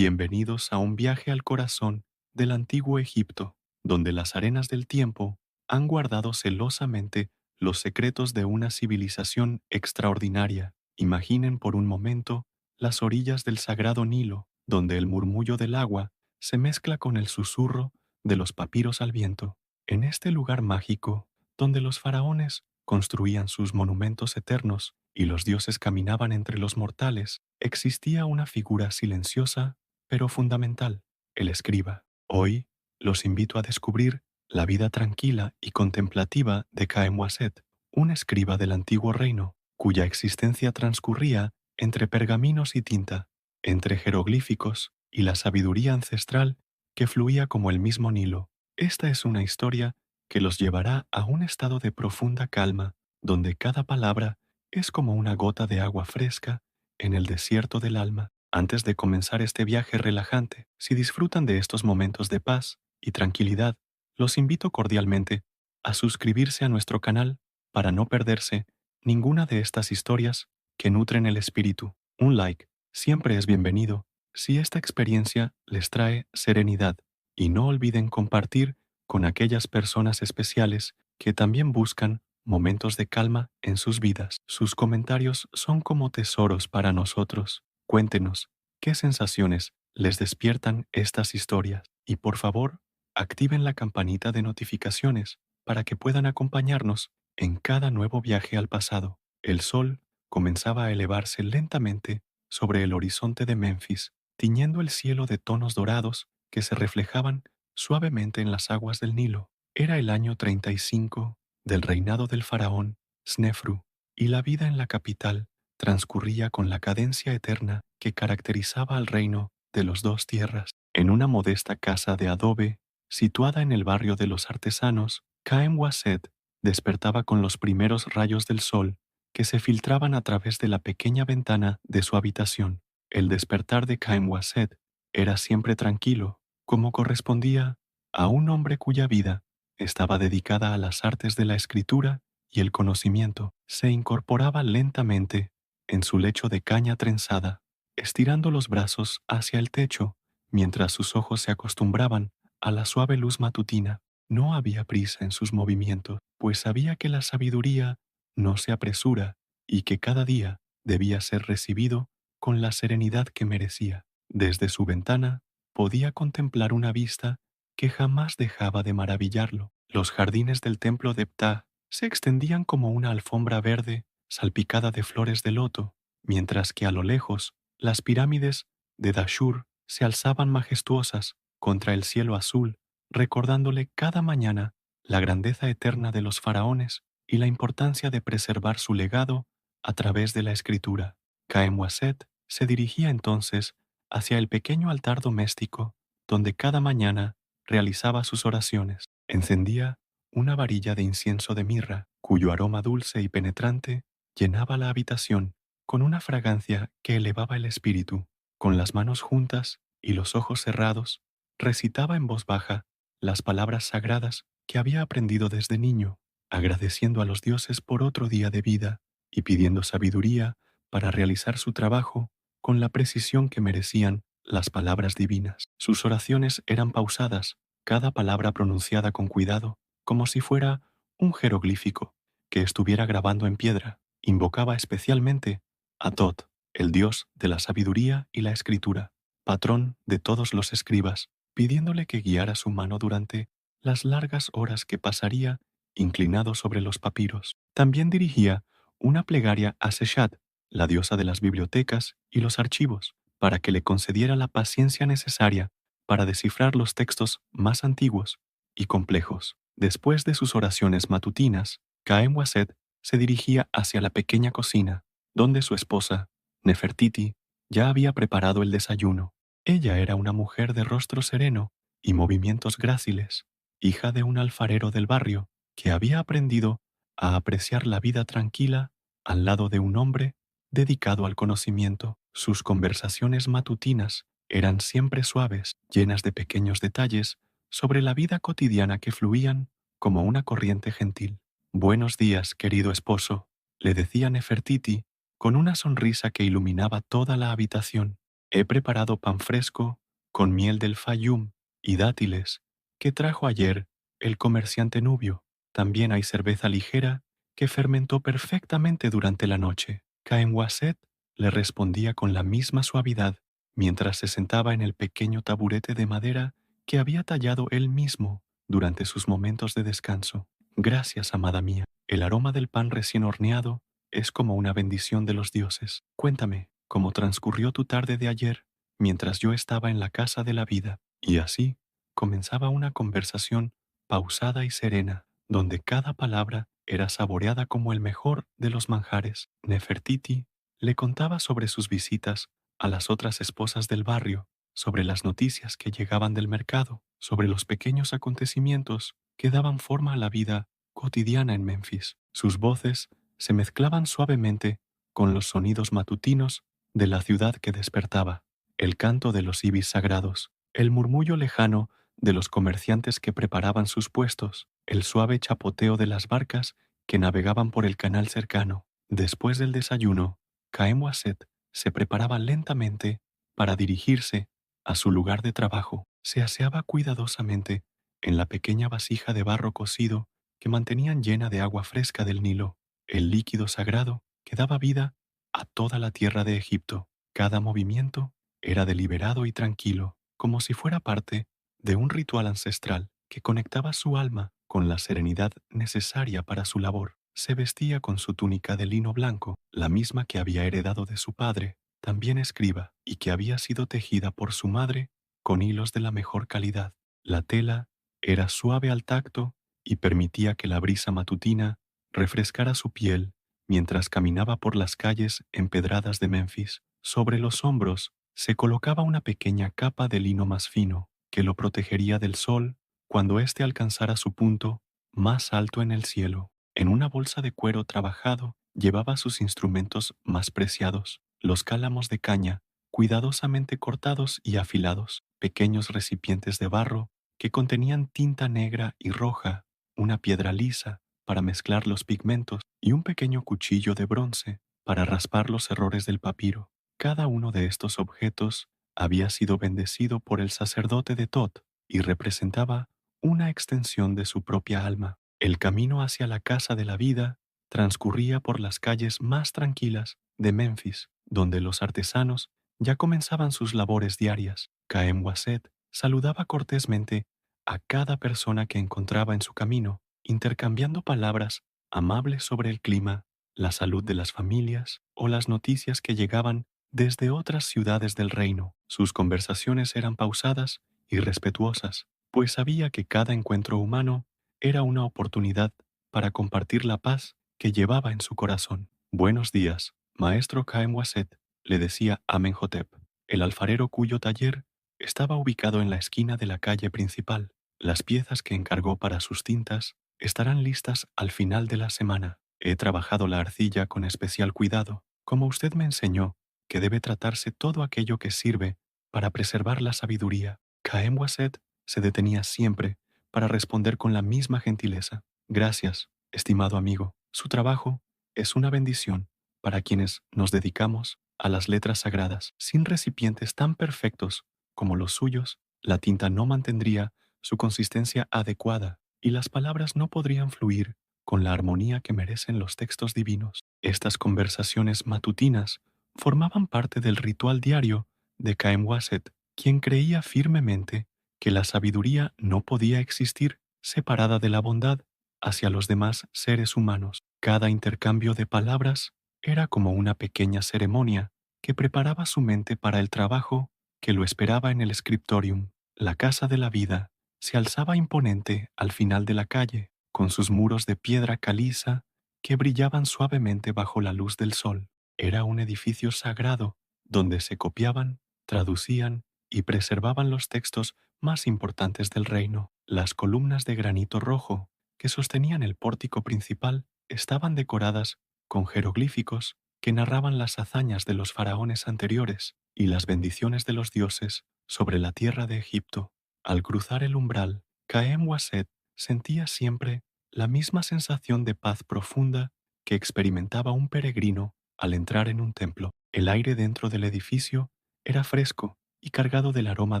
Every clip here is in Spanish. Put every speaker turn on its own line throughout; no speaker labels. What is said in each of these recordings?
Bienvenidos a un viaje al corazón del antiguo Egipto, donde las arenas del tiempo han guardado celosamente los secretos de una civilización extraordinaria. Imaginen por un momento las orillas del sagrado Nilo, donde el murmullo del agua se mezcla con el susurro de los papiros al viento. En este lugar mágico, donde los faraones construían sus monumentos eternos y los dioses caminaban entre los mortales, existía una figura silenciosa pero fundamental, el escriba. Hoy los invito a descubrir la vida tranquila y contemplativa de Caemwaset, un escriba del antiguo reino, cuya existencia transcurría entre pergaminos y tinta, entre jeroglíficos y la sabiduría ancestral que fluía como el mismo Nilo. Esta es una historia que los llevará a un estado de profunda calma, donde cada palabra es como una gota de agua fresca en el desierto del alma. Antes de comenzar este viaje relajante, si disfrutan de estos momentos de paz y tranquilidad, los invito cordialmente a suscribirse a nuestro canal para no perderse ninguna de estas historias que nutren el espíritu. Un like siempre es bienvenido si esta experiencia les trae serenidad, y no olviden compartir con aquellas personas especiales que también buscan momentos de calma en sus vidas. Sus comentarios son como tesoros para nosotros. Cuéntenos qué sensaciones les despiertan estas historias y por favor, activen la campanita de notificaciones para que puedan acompañarnos en cada nuevo viaje al pasado. El sol comenzaba a elevarse lentamente sobre el horizonte de Memphis, tiñendo el cielo de tonos dorados que se reflejaban suavemente en las aguas del Nilo. Era el año 35 del reinado del faraón Snefru, y la vida en la capital transcurría con la cadencia eterna que caracterizaba al reino de los dos tierras. En una modesta casa de adobe, situada en el barrio de los artesanos, Caem Waset despertaba con los primeros rayos del sol que se filtraban a través de la pequeña ventana de su habitación. El despertar de Caem Waset era siempre tranquilo, como correspondía a un hombre cuya vida estaba dedicada a las artes de la escritura y el conocimiento. Se incorporaba lentamente en su lecho de caña trenzada, estirando los brazos hacia el techo mientras sus ojos se acostumbraban a la suave luz matutina. No había prisa en sus movimientos, pues sabía que la sabiduría no se apresura y que cada día debía ser recibido con la serenidad que merecía. Desde su ventana podía contemplar una vista que jamás dejaba de maravillarlo. Los jardines del templo de Ptah se extendían como una alfombra verde salpicada de flores de loto, mientras que a lo lejos las pirámides de Dashur se alzaban majestuosas contra el cielo azul, recordándole cada mañana la grandeza eterna de los faraones y la importancia de preservar su legado a través de la escritura. Caemwaset se dirigía entonces hacia el pequeño altar doméstico, donde cada mañana realizaba sus oraciones. Encendía una varilla de incienso de mirra, cuyo aroma dulce y penetrante llenaba la habitación con una fragancia que elevaba el espíritu. Con las manos juntas y los ojos cerrados, recitaba en voz baja las palabras sagradas que había aprendido desde niño, agradeciendo a los dioses por otro día de vida y pidiendo sabiduría para realizar su trabajo con la precisión que merecían las palabras divinas. Sus oraciones eran pausadas, cada palabra pronunciada con cuidado, como si fuera un jeroglífico que estuviera grabando en piedra. Invocaba especialmente a Tot, el dios de la sabiduría y la escritura, patrón de todos los escribas, pidiéndole que guiara su mano durante las largas horas que pasaría inclinado sobre los papiros. También dirigía una plegaria a Seshat, la diosa de las bibliotecas y los archivos, para que le concediera la paciencia necesaria para descifrar los textos más antiguos y complejos. Después de sus oraciones matutinas, Caem Waset se dirigía hacia la pequeña cocina, donde su esposa, Nefertiti, ya había preparado el desayuno. Ella era una mujer de rostro sereno y movimientos gráciles, hija de un alfarero del barrio que había aprendido a apreciar la vida tranquila al lado de un hombre dedicado al conocimiento. Sus conversaciones matutinas eran siempre suaves, llenas de pequeños detalles sobre la vida cotidiana que fluían como una corriente gentil. «Buenos días, querido esposo», le decía Nefertiti con una sonrisa que iluminaba toda la habitación. He preparado pan fresco con miel del Fayum y dátiles que trajo ayer el comerciante nubio. También hay cerveza ligera que fermentó perfectamente durante la noche. Caen Waset le respondía con la misma suavidad mientras se sentaba en el pequeño taburete de madera que había tallado él mismo durante sus momentos de descanso. Gracias, amada mía. El aroma del pan recién horneado es como una bendición de los dioses. Cuéntame, ¿cómo transcurrió tu tarde de ayer mientras yo estaba en la casa de la vida? Y así comenzaba una conversación pausada y serena, donde cada palabra era saboreada como el mejor de los manjares. Nefertiti le contaba sobre sus visitas a las otras esposas del barrio, sobre las noticias que llegaban del mercado, sobre los pequeños acontecimientos que daban forma a la vida cotidiana en Memphis. Sus voces se mezclaban suavemente con los sonidos matutinos de la ciudad que despertaba, el canto de los ibis sagrados, el murmullo lejano de los comerciantes que preparaban sus puestos, el suave chapoteo de las barcas que navegaban por el canal cercano. Después del desayuno, Caem Waset se preparaba lentamente para dirigirse a su lugar de trabajo. Se aseaba cuidadosamente en la pequeña vasija de barro cocido que mantenían llena de agua fresca del Nilo, el líquido sagrado que daba vida a toda la tierra de Egipto. Cada movimiento era deliberado y tranquilo, como si fuera parte de un ritual ancestral que conectaba su alma con la serenidad necesaria para su labor. Se vestía con su túnica de lino blanco, la misma que había heredado de su padre, también escriba, y que había sido tejida por su madre con hilos de la mejor calidad. La tela era suave al tacto y permitía que la brisa matutina refrescara su piel mientras caminaba por las calles empedradas de Memphis. Sobre los hombros se colocaba una pequeña capa de lino más fino que lo protegería del sol cuando éste alcanzara su punto más alto en el cielo. En una bolsa de cuero trabajado llevaba sus instrumentos más preciados, los cálamos de caña, cuidadosamente cortados y afilados, pequeños recipientes de barro que contenían tinta negra y roja, una piedra lisa para mezclar los pigmentos y un pequeño cuchillo de bronce para raspar los errores del papiro. Cada uno de estos objetos había sido bendecido por el sacerdote de Tot y representaba una extensión de su propia alma. El camino hacia la casa de la vida transcurría por las calles más tranquilas de Memphis, donde los artesanos ya comenzaban sus labores diarias. Caem Waset saludaba cortésmente a cada persona que encontraba en su camino, intercambiando palabras amables sobre el clima, la salud de las familias o las noticias que llegaban desde otras ciudades del reino. Sus conversaciones eran pausadas y respetuosas, pues sabía que cada encuentro humano era una oportunidad para compartir la paz que llevaba en su corazón. Buenos días, maestro Caem Waset, le decía Amenhotep, el alfarero cuyo taller estaba ubicado en la esquina de la calle principal. Las piezas que encargó para sus tintas estarán listas al final de la semana. He trabajado la arcilla con especial cuidado, como usted me enseñó que debe tratarse todo aquello que sirve para preservar la sabiduría. Caem Waset se detenía siempre para responder con la misma gentileza. Gracias, estimado amigo. Su trabajo es una bendición para quienes nos dedicamos a las letras sagradas. Sin recipientes tan perfectos como los suyos, la tinta no mantendría su consistencia adecuada y las palabras no podrían fluir con la armonía que merecen los textos divinos. Estas conversaciones matutinas formaban parte del ritual diario de Caem Waset, quien creía firmemente que la sabiduría no podía existir separada de la bondad hacia los demás seres humanos. Cada intercambio de palabras era como una pequeña ceremonia que preparaba su mente para el trabajo que lo esperaba en el scriptorium. La casa de la vida se alzaba imponente al final de la calle, con sus muros de piedra caliza que brillaban suavemente bajo la luz del sol. Era un edificio sagrado donde se copiaban, traducían y preservaban los textos más importantes del reino. Las columnas de granito rojo que sostenían el pórtico principal estaban decoradas con jeroglíficos que narraban las hazañas de los faraones anteriores y las bendiciones de los dioses sobre la tierra de Egipto. Al cruzar el umbral, Caem Waset sentía siempre la misma sensación de paz profunda que experimentaba un peregrino al entrar en un templo. El aire dentro del edificio era fresco y cargado del aroma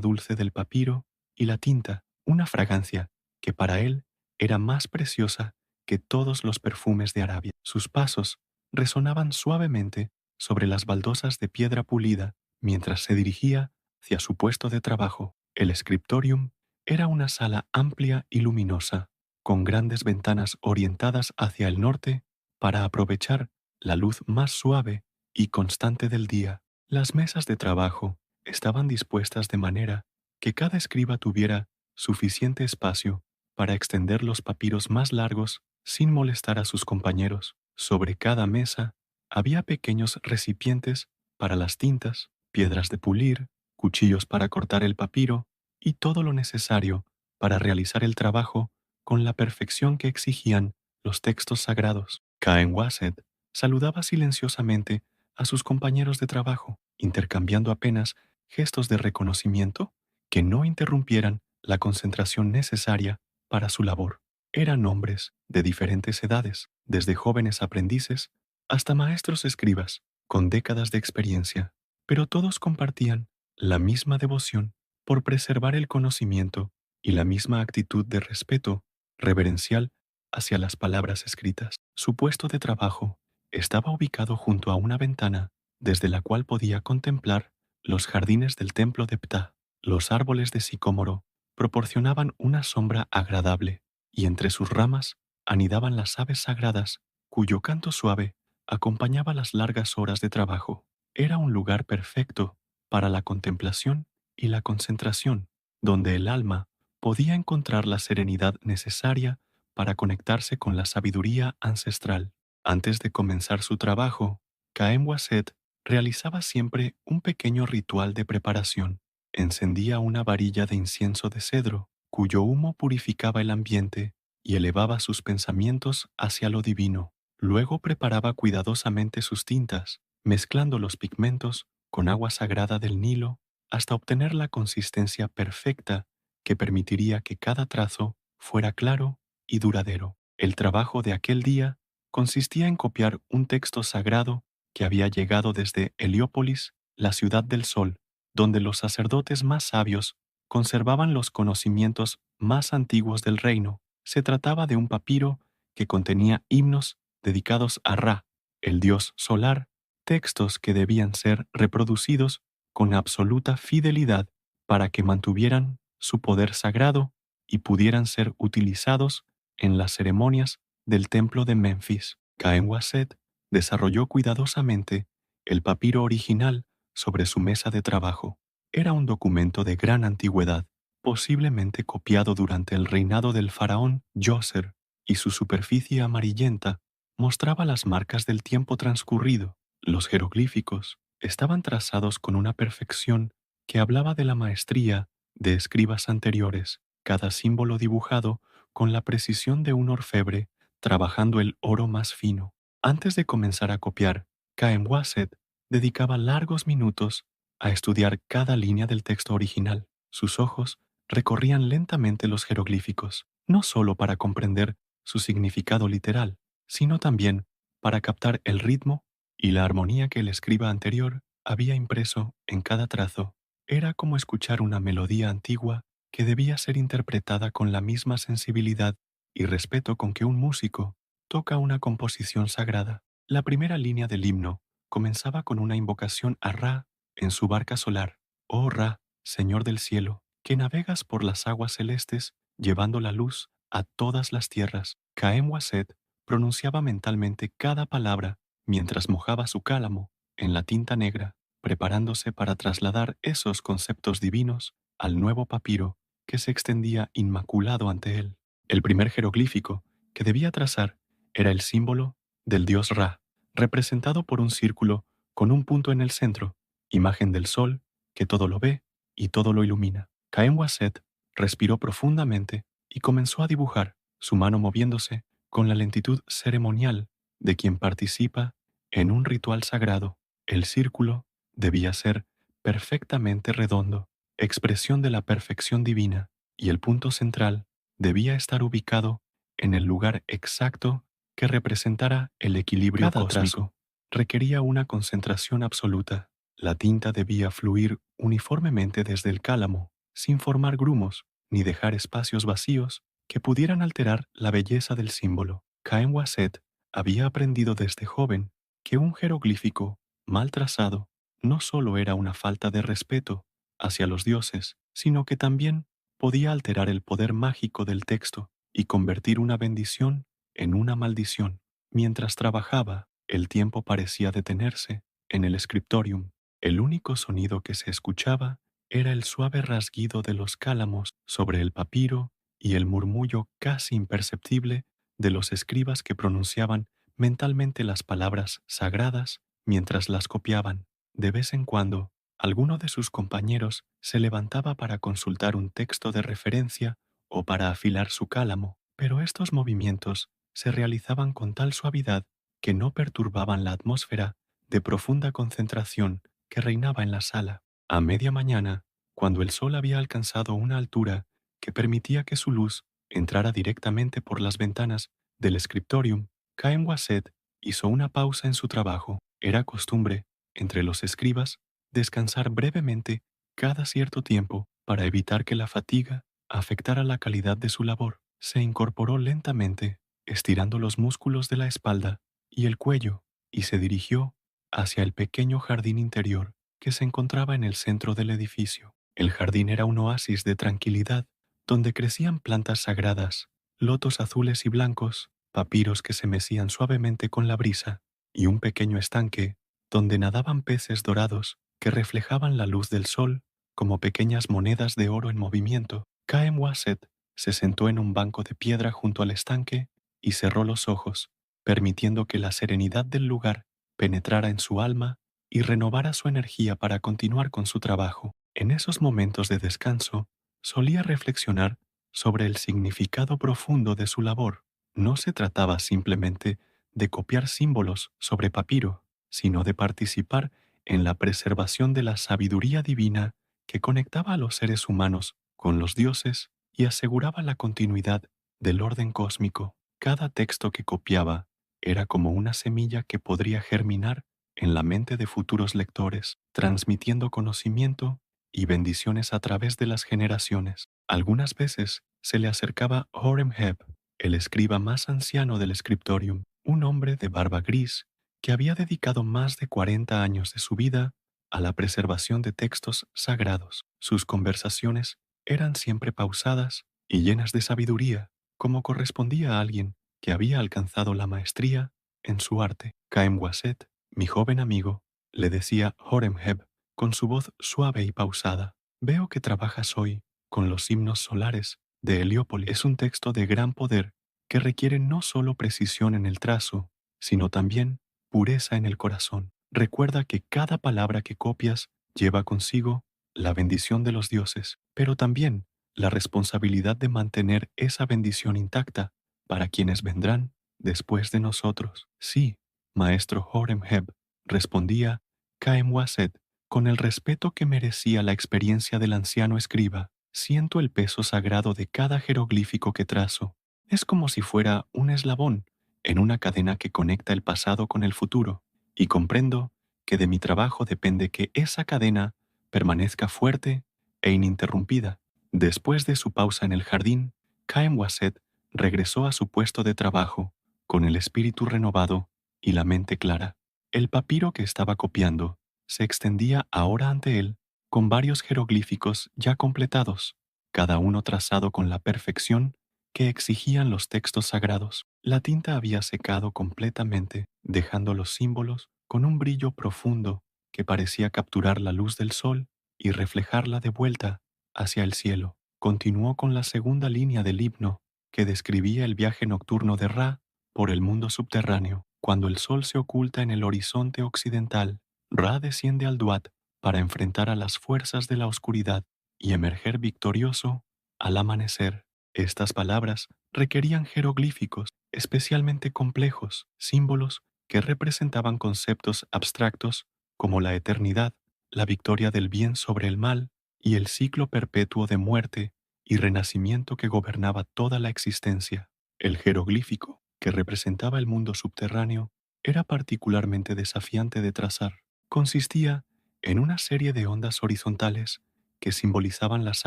dulce del papiro y la tinta, una fragancia que para él era más preciosa que todos los perfumes de Arabia. Sus pasos resonaban suavemente sobre las baldosas de piedra pulida mientras se dirigía hacia su puesto de trabajo. El scriptorium era una sala amplia y luminosa, con grandes ventanas orientadas hacia el norte para aprovechar la luz más suave y constante del día. Las mesas de trabajo estaban dispuestas de manera que cada escriba tuviera suficiente espacio para extender los papiros más largos sin molestar a sus compañeros. Sobre cada mesa había pequeños recipientes para las tintas, piedras de pulir, cuchillos para cortar el papiro y todo lo necesario para realizar el trabajo con la perfección que exigían los textos sagrados. Caen Wasset saludaba silenciosamente a sus compañeros de trabajo, intercambiando apenas gestos de reconocimiento que no interrumpieran la concentración necesaria para su labor. Eran hombres de diferentes edades, desde jóvenes aprendices hasta maestros escribas, con décadas de experiencia, pero todos compartían la misma devoción por preservar el conocimiento y la misma actitud de respeto reverencial hacia las palabras escritas. Su puesto de trabajo estaba ubicado junto a una ventana desde la cual podía contemplar los jardines del templo de Ptah. Los árboles de sicómoro proporcionaban una sombra agradable y entre sus ramas anidaban las aves sagradas cuyo canto suave acompañaba las largas horas de trabajo. Era un lugar perfecto para la contemplación y la concentración, donde el alma podía encontrar la serenidad necesaria para conectarse con la sabiduría ancestral. Antes de comenzar su trabajo, Caem Wasset realizaba siempre un pequeño ritual de preparación. Encendía una varilla de incienso de cedro, cuyo humo purificaba el ambiente y elevaba sus pensamientos hacia lo divino. Luego preparaba cuidadosamente sus tintas, mezclando los pigmentos con agua sagrada del Nilo hasta obtener la consistencia perfecta que permitiría que cada trazo fuera claro y duradero. El trabajo de aquel día consistía en copiar un texto sagrado que había llegado desde Heliópolis, la ciudad del sol, donde los sacerdotes más sabios conservaban los conocimientos más antiguos del reino. Se trataba de un papiro que contenía himnos dedicados a Ra, el dios solar, textos que debían ser reproducidos con absoluta fidelidad para que mantuvieran su poder sagrado y pudieran ser utilizados en las ceremonias del templo de Memphis. Caen Wasset desarrolló cuidadosamente el papiro original sobre su mesa de trabajo. Era un documento de gran antigüedad, posiblemente copiado durante el reinado del faraón Djoser, y su superficie amarillenta mostraba las marcas del tiempo transcurrido. Los jeroglíficos estaban trazados con una perfección que hablaba de la maestría de escribas anteriores, cada símbolo dibujado con la precisión de un orfebre trabajando el oro más fino. Antes de comenzar a copiar, Caem Wasset dedicaba largos minutos a estudiar cada línea del texto original. Sus ojos recorrían lentamente los jeroglíficos, no solo para comprender su significado literal, sino también para captar el ritmo y la armonía que el escriba anterior había impreso en cada trazo. Era como escuchar una melodía antigua que debía ser interpretada con la misma sensibilidad y respeto con que un músico toca una composición sagrada. La primera línea del himno comenzaba con una invocación a Ra en su barca solar. Oh Ra, Señor del cielo, que navegas por las aguas celestes llevando la luz a todas las tierras. Caem Wasset pronunciaba mentalmente cada palabra mientras mojaba su cálamo en la tinta negra, preparándose para trasladar esos conceptos divinos al nuevo papiro que se extendía inmaculado ante él. El primer jeroglífico que debía trazar era el símbolo del dios Ra, representado por un círculo con un punto en el centro, imagen del sol que todo lo ve y todo lo ilumina. Caen Wasset respiró profundamente y comenzó a dibujar, su mano moviéndose con la lentitud ceremonial de quien participa en un ritual sagrado. El círculo debía ser perfectamente redondo, expresión de la perfección divina, y el punto central debía estar ubicado en el lugar exacto que representara el equilibrio cósmico. Cada trazo requería una concentración absoluta. La tinta debía fluir uniformemente desde el cálamo, sin formar grumos ni dejar espacios vacíos que pudieran alterar la belleza del símbolo. Caen Wasset había aprendido desde joven que un jeroglífico mal trazado no solo era una falta de respeto hacia los dioses, sino que también podía alterar el poder mágico del texto y convertir una bendición en una maldición. Mientras trabajaba, el tiempo parecía detenerse en el scriptorium. El único sonido que se escuchaba era el suave rasguido de los cálamos sobre el papiro y el murmullo casi imperceptible de los escribas que pronunciaban mentalmente las palabras sagradas mientras las copiaban. De vez en cuando, alguno de sus compañeros se levantaba para consultar un texto de referencia o para afilar su cálamo, pero estos movimientos se realizaban con tal suavidad que no perturbaban la atmósfera de profunda concentración que reinaba en la sala. A media mañana, cuando el sol había alcanzado una altura que permitía que su luz entrara directamente por las ventanas del scriptorium, Caen Wasset hizo una pausa en su trabajo. Era costumbre, entre los escribas, descansar brevemente cada cierto tiempo para evitar que la fatiga afectara la calidad de su labor. Se incorporó lentamente, estirando los músculos de la espalda y el cuello, y se dirigió hacia el pequeño jardín interior que se encontraba en el centro del edificio. El jardín era un oasis de tranquilidad donde crecían plantas sagradas, lotos azules y blancos, papiros que se mecían suavemente con la brisa, y un pequeño estanque donde nadaban peces dorados que reflejaban la luz del sol como pequeñas monedas de oro en movimiento. Caem Wasset se sentó en un banco de piedra junto al estanque y cerró los ojos, permitiendo que la serenidad del lugar penetrara en su alma y renovara su energía para continuar con su trabajo. En esos momentos de descanso, solía reflexionar sobre el significado profundo de su labor. No se trataba simplemente de copiar símbolos sobre papiro, sino de participar en la preservación de la sabiduría divina que conectaba a los seres humanos con los dioses y aseguraba la continuidad del orden cósmico. Cada texto que copiaba era como una semilla que podría germinar en la mente de futuros lectores, transmitiendo conocimiento y bendiciones a través de las generaciones. Algunas veces se le acercaba Horemheb, el escriba más anciano del scriptorium, un hombre de barba gris que había dedicado más de 40 años de su vida a la preservación de textos sagrados. Sus conversaciones eran siempre pausadas y llenas de sabiduría, como correspondía a alguien que había alcanzado la maestría en su arte. Caem Wasset, mi joven amigo, le decía Horemheb con su voz suave y pausada. Veo que trabajas hoy con los himnos solares de Heliópolis. Es un texto de gran poder que requiere no solo precisión en el trazo, sino también pureza en el corazón. Recuerda que cada palabra que copias lleva consigo la bendición de los dioses, pero también la responsabilidad de mantener esa bendición intacta para quienes vendrán después de nosotros. Sí, maestro Horemheb, respondía Caem Wasset con el respeto que merecía la experiencia del anciano escriba. Siento el peso sagrado de cada jeroglífico que trazo. Es como si fuera un eslabón en una cadena que conecta el pasado con el futuro, y comprendo que de mi trabajo depende que esa cadena permanezca fuerte e ininterrumpida. Después de su pausa en el jardín, Caem Wasset regresó a su puesto de trabajo, con el espíritu renovado y la mente clara. El papiro que estaba copiando se extendía ahora ante él con varios jeroglíficos ya completados, cada uno trazado con la perfección que exigían los textos sagrados. La tinta había secado completamente, dejando los símbolos con un brillo profundo que parecía capturar la luz del sol y reflejarla de vuelta hacia el cielo. Continuó con la segunda línea del himno que describía el viaje nocturno de Ra por el mundo subterráneo. Cuando el sol se oculta en el horizonte occidental, Ra desciende al Duat para enfrentar a las fuerzas de la oscuridad y emerger victorioso al amanecer. Estas palabras requerían jeroglíficos especialmente complejos, símbolos que representaban conceptos abstractos como la eternidad, la victoria del bien sobre el mal y el ciclo perpetuo de muerte y renacimiento que gobernaba toda la existencia. El jeroglífico, que representaba el mundo subterráneo, era particularmente desafiante de trazar. Consistía en una serie de ondas horizontales que simbolizaban las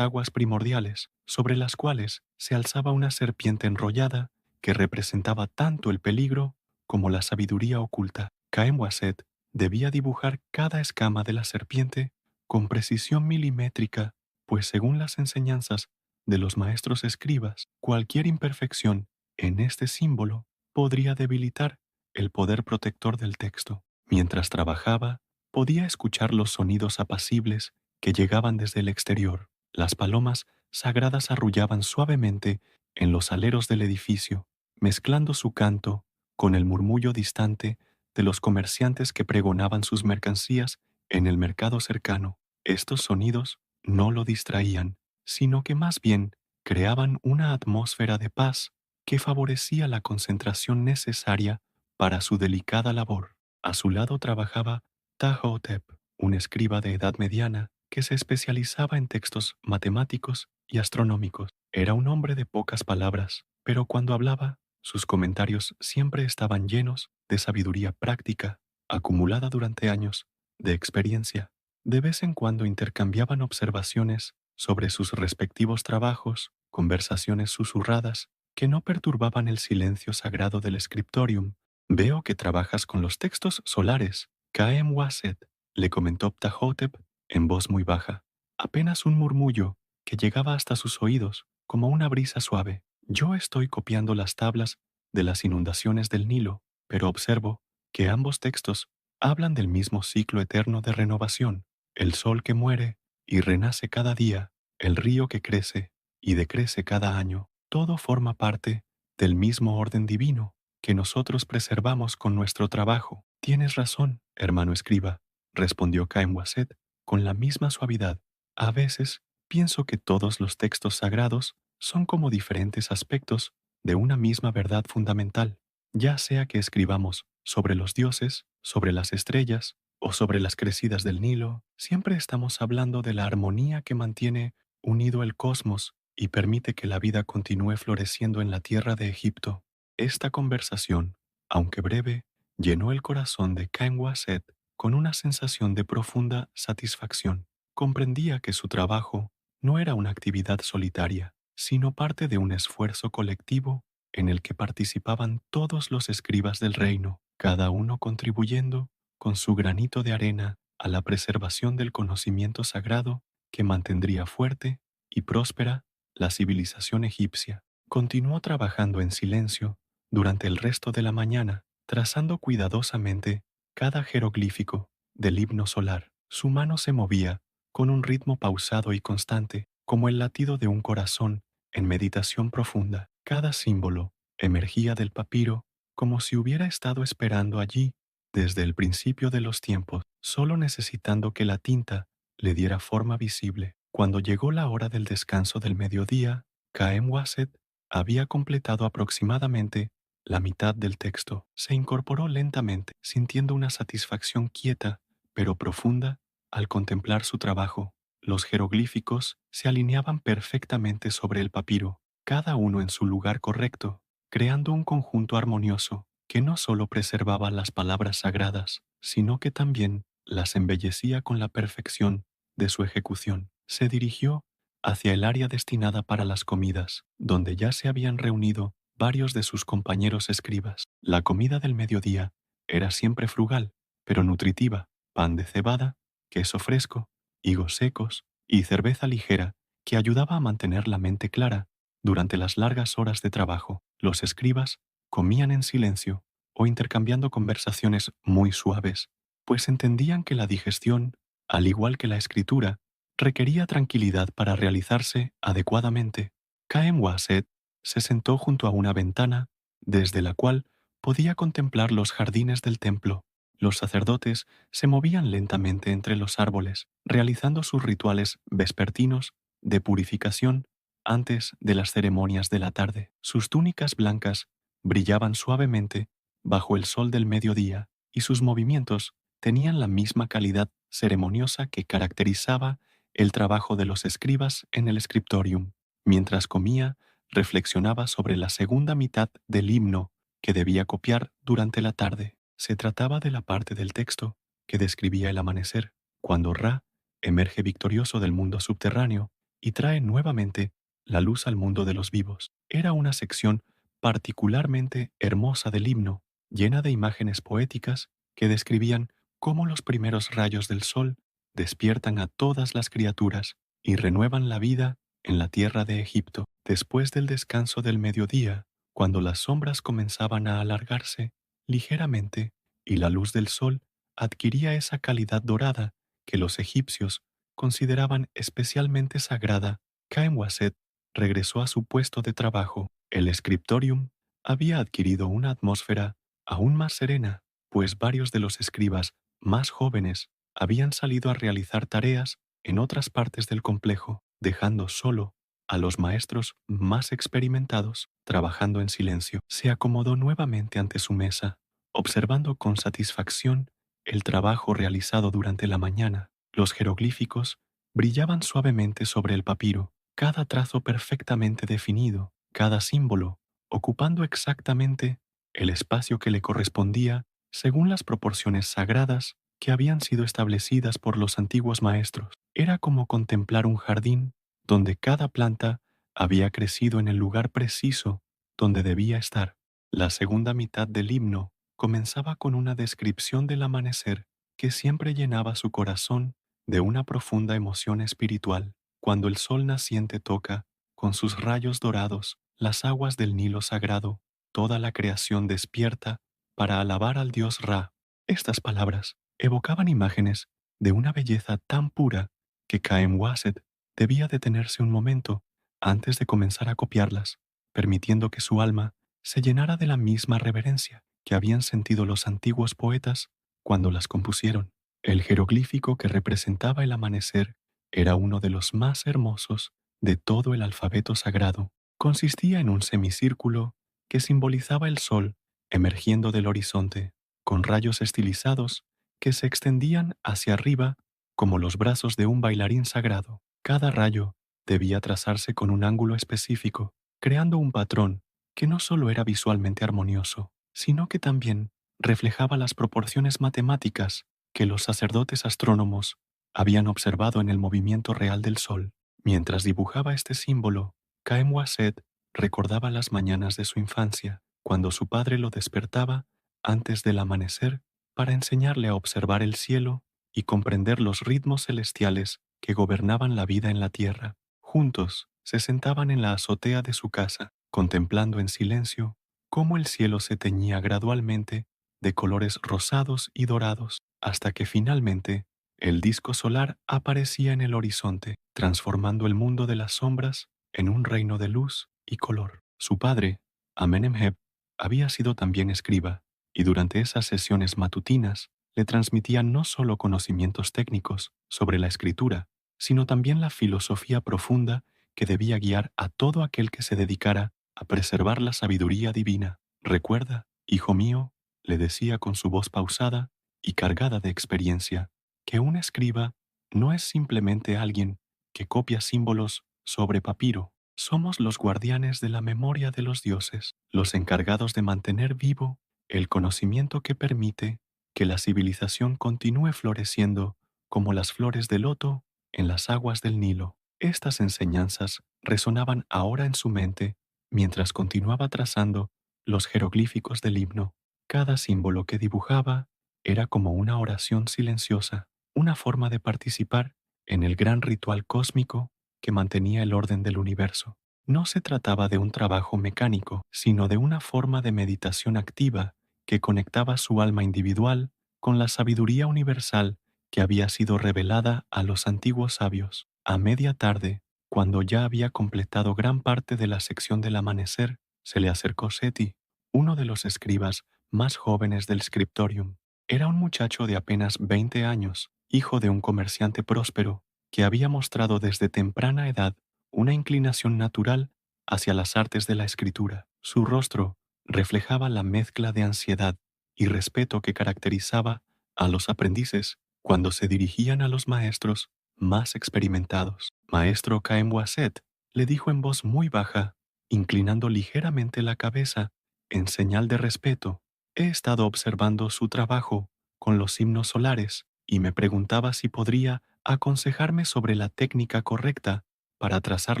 aguas primordiales, sobre las cuales se alzaba una serpiente enrollada que representaba tanto el peligro como la sabiduría oculta. Caen Wasset debía dibujar cada escama de la serpiente con precisión milimétrica, pues según las enseñanzas de los maestros escribas, cualquier imperfección en este símbolo podría debilitar el poder protector del texto. Mientras trabajaba, podía escuchar los sonidos apacibles que llegaban desde el exterior. Las palomas sagradas arrullaban suavemente en los aleros del edificio, mezclando su canto con el murmullo distante de los comerciantes que pregonaban sus mercancías en el mercado cercano. Estos sonidos no lo distraían, sino que más bien creaban una atmósfera de paz que favorecía la concentración necesaria para su delicada labor. A su lado trabajaba Tahotep, un escriba de edad mediana que se especializaba en textos matemáticos y astronómicos. Era un hombre de pocas palabras, pero cuando hablaba, sus comentarios siempre estaban llenos de sabiduría práctica, acumulada durante años de experiencia. De vez en cuando intercambiaban observaciones sobre sus respectivos trabajos, conversaciones susurradas que no perturbaban el silencio sagrado del scriptorium. Veo que trabajas con los textos solares. Caem Wasset, le comentó Ptahotep en voz muy baja, apenas un murmullo que llegaba hasta sus oídos como una brisa suave. Yo estoy copiando las tablas de las inundaciones del Nilo, pero observo que ambos textos hablan del mismo ciclo eterno de renovación, el sol que muere y renace cada día, el río que crece y decrece cada año. Todo forma parte del mismo orden divino que nosotros preservamos con nuestro trabajo. Tienes razón, hermano escriba, respondió Caem Wasset con la misma suavidad. A veces pienso que todos los textos sagrados son como diferentes aspectos de una misma verdad fundamental, ya sea que escribamos sobre los dioses, sobre las estrellas o sobre las crecidas del Nilo, siempre estamos hablando de la armonía que mantiene unido el cosmos y permite que la vida continúe floreciendo en la tierra de Egipto. Esta conversación, aunque breve, llenó el corazón de Caem Wasset con una sensación de profunda satisfacción. Comprendía que su trabajo no era una actividad solitaria, sino parte de un esfuerzo colectivo en el que participaban todos los escribas del reino, cada uno contribuyendo con su granito de arena a la preservación del conocimiento sagrado que mantendría fuerte y próspera la civilización egipcia. Continuó trabajando en silencio durante el resto de la mañana, trazando cuidadosamente cada jeroglífico del himno solar. Su mano se movía con un ritmo pausado y constante, como el latido de un corazón en meditación profunda. Cada símbolo emergía del papiro como si hubiera estado esperando allí desde el principio de los tiempos, solo necesitando que la tinta le diera forma visible. Cuando llegó la hora del descanso del mediodía, Caem Wasset había completado aproximadamente la mitad del texto. Se incorporó lentamente, sintiendo una satisfacción quieta pero profunda al contemplar su trabajo. Los jeroglíficos se alineaban perfectamente sobre el papiro, cada uno en su lugar correcto, creando un conjunto armonioso que no solo preservaba las palabras sagradas, sino que también las embellecía con la perfección de su ejecución. Se dirigió hacia el área destinada para las comidas, donde ya se habían reunido varios de sus compañeros escribas. La comida del mediodía era siempre frugal, pero nutritiva: pan de cebada, queso fresco, higos secos y cerveza ligera que ayudaba a mantener la mente clara durante las largas horas de trabajo. Los escribas comían en silencio o intercambiando conversaciones muy suaves, pues entendían que la digestión, al igual que la escritura, requería tranquilidad para realizarse adecuadamente. Caem Wasset se sentó junto a una ventana desde la cual podía contemplar los jardines del templo. Los sacerdotes se movían lentamente entre los árboles, realizando sus rituales vespertinos de purificación antes de las ceremonias de la tarde. Sus túnicas blancas brillaban suavemente bajo el sol del mediodía y sus movimientos tenían la misma calidad ceremoniosa que caracterizaba el trabajo de los escribas en el scriptorium. Mientras comía, reflexionaba sobre la segunda mitad del himno que debía copiar durante la tarde. Se trataba de la parte del texto que describía el amanecer. cuando Ra emerge victorioso del mundo subterráneo y trae nuevamente la luz al mundo de los vivos. Era una sección particularmente hermosa del himno, llena de imágenes poéticas que describían cómo los primeros rayos del sol despiertan a todas las criaturas y renuevan la vida en la tierra de Egipto. Después del descanso del mediodía, cuando las sombras comenzaban a alargarse ligeramente y la luz del sol adquiría esa calidad dorada que los egipcios consideraban especialmente sagrada, Caem Waset regresó a su puesto de trabajo. El scriptorium había adquirido una atmósfera aún más serena, pues varios de los escribas más jóvenes habían salido a realizar tareas en otras partes del complejo, dejando solo a los maestros más experimentados trabajando en silencio. Se acomodó nuevamente ante su mesa, observando con satisfacción el trabajo realizado durante la mañana. Los jeroglíficos brillaban suavemente sobre el papiro, cada trazo perfectamente definido, cada símbolo ocupando exactamente el espacio que le correspondía según las proporciones sagradas que habían sido establecidas por los antiguos maestros. Era como contemplar un jardín donde cada planta había crecido en el lugar preciso donde debía estar. La segunda mitad del himno comenzaba con una descripción del amanecer que siempre llenaba su corazón de una profunda emoción espiritual. Cuando el sol naciente toca, con sus rayos dorados, las aguas del Nilo sagrado, toda la creación despierta para alabar al dios Ra. Estas palabras evocaban imágenes de una belleza tan pura que Caem Waset debía detenerse un momento antes de comenzar a copiarlas, permitiendo que su alma se llenara de la misma reverencia que habían sentido los antiguos poetas cuando las compusieron. El jeroglífico que representaba el amanecer era uno de los más hermosos de todo el alfabeto sagrado. Consistía en un semicírculo que simbolizaba el sol emergiendo del horizonte, con rayos estilizados que se extendían hacia arriba como los brazos de un bailarín sagrado. Cada rayo debía trazarse con un ángulo específico, creando un patrón que no solo era visualmente armonioso, sino que también reflejaba las proporciones matemáticas que los sacerdotes astrónomos habían observado en el movimiento real del sol. Mientras dibujaba este símbolo, Caem Waset recordaba las mañanas de su infancia, cuando su padre lo despertaba antes del amanecer para enseñarle a observar el cielo y comprender los ritmos celestiales que gobernaban la vida en la tierra. Juntos se sentaban en la azotea de su casa, contemplando en silencio cómo el cielo se teñía gradualmente de colores rosados y dorados, hasta que finalmente el disco solar aparecía en el horizonte, transformando el mundo de las sombras en un reino de luz y color. Su padre, Amenemheb, había sido también escriba, y durante esas sesiones matutinas le transmitía no solo conocimientos técnicos sobre la escritura, sino también la filosofía profunda que debía guiar a todo aquel que se dedicara a preservar la sabiduría divina. Recuerda, hijo mío, le decía con su voz pausada y cargada de experiencia, que un escriba no es simplemente alguien que copia símbolos sobre papiro. Somos los guardianes de la memoria de los dioses, los encargados de mantener vivo el conocimiento que permite que la civilización continúe floreciendo como las flores de loto en las aguas del Nilo. Estas enseñanzas resonaban ahora en su mente mientras continuaba trazando los jeroglíficos del himno. Cada símbolo que dibujaba era como una oración silenciosa, una forma de participar en el gran ritual cósmico que mantenía el orden del universo. No se trataba de un trabajo mecánico, sino de una forma de meditación activa que conectaba su alma individual con la sabiduría universal que había sido revelada a los antiguos sabios. A media tarde, cuando ya había completado gran parte de la sección del amanecer, se le acercó Seti, uno de los escribas más jóvenes del scriptorium. Era un muchacho de apenas 20 años, hijo de un comerciante próspero, que había mostrado desde temprana edad una inclinación natural hacia las artes de la escritura. Su rostro reflejaba la mezcla de ansiedad y respeto que caracterizaba a los aprendices cuando se dirigían a los maestros más experimentados. Maestro Caem Waset, le dijo en voz muy baja, inclinando ligeramente la cabeza en señal de respeto, he estado observando su trabajo con los himnos solares y me preguntaba si podría aconsejarme sobre la técnica correcta para trazar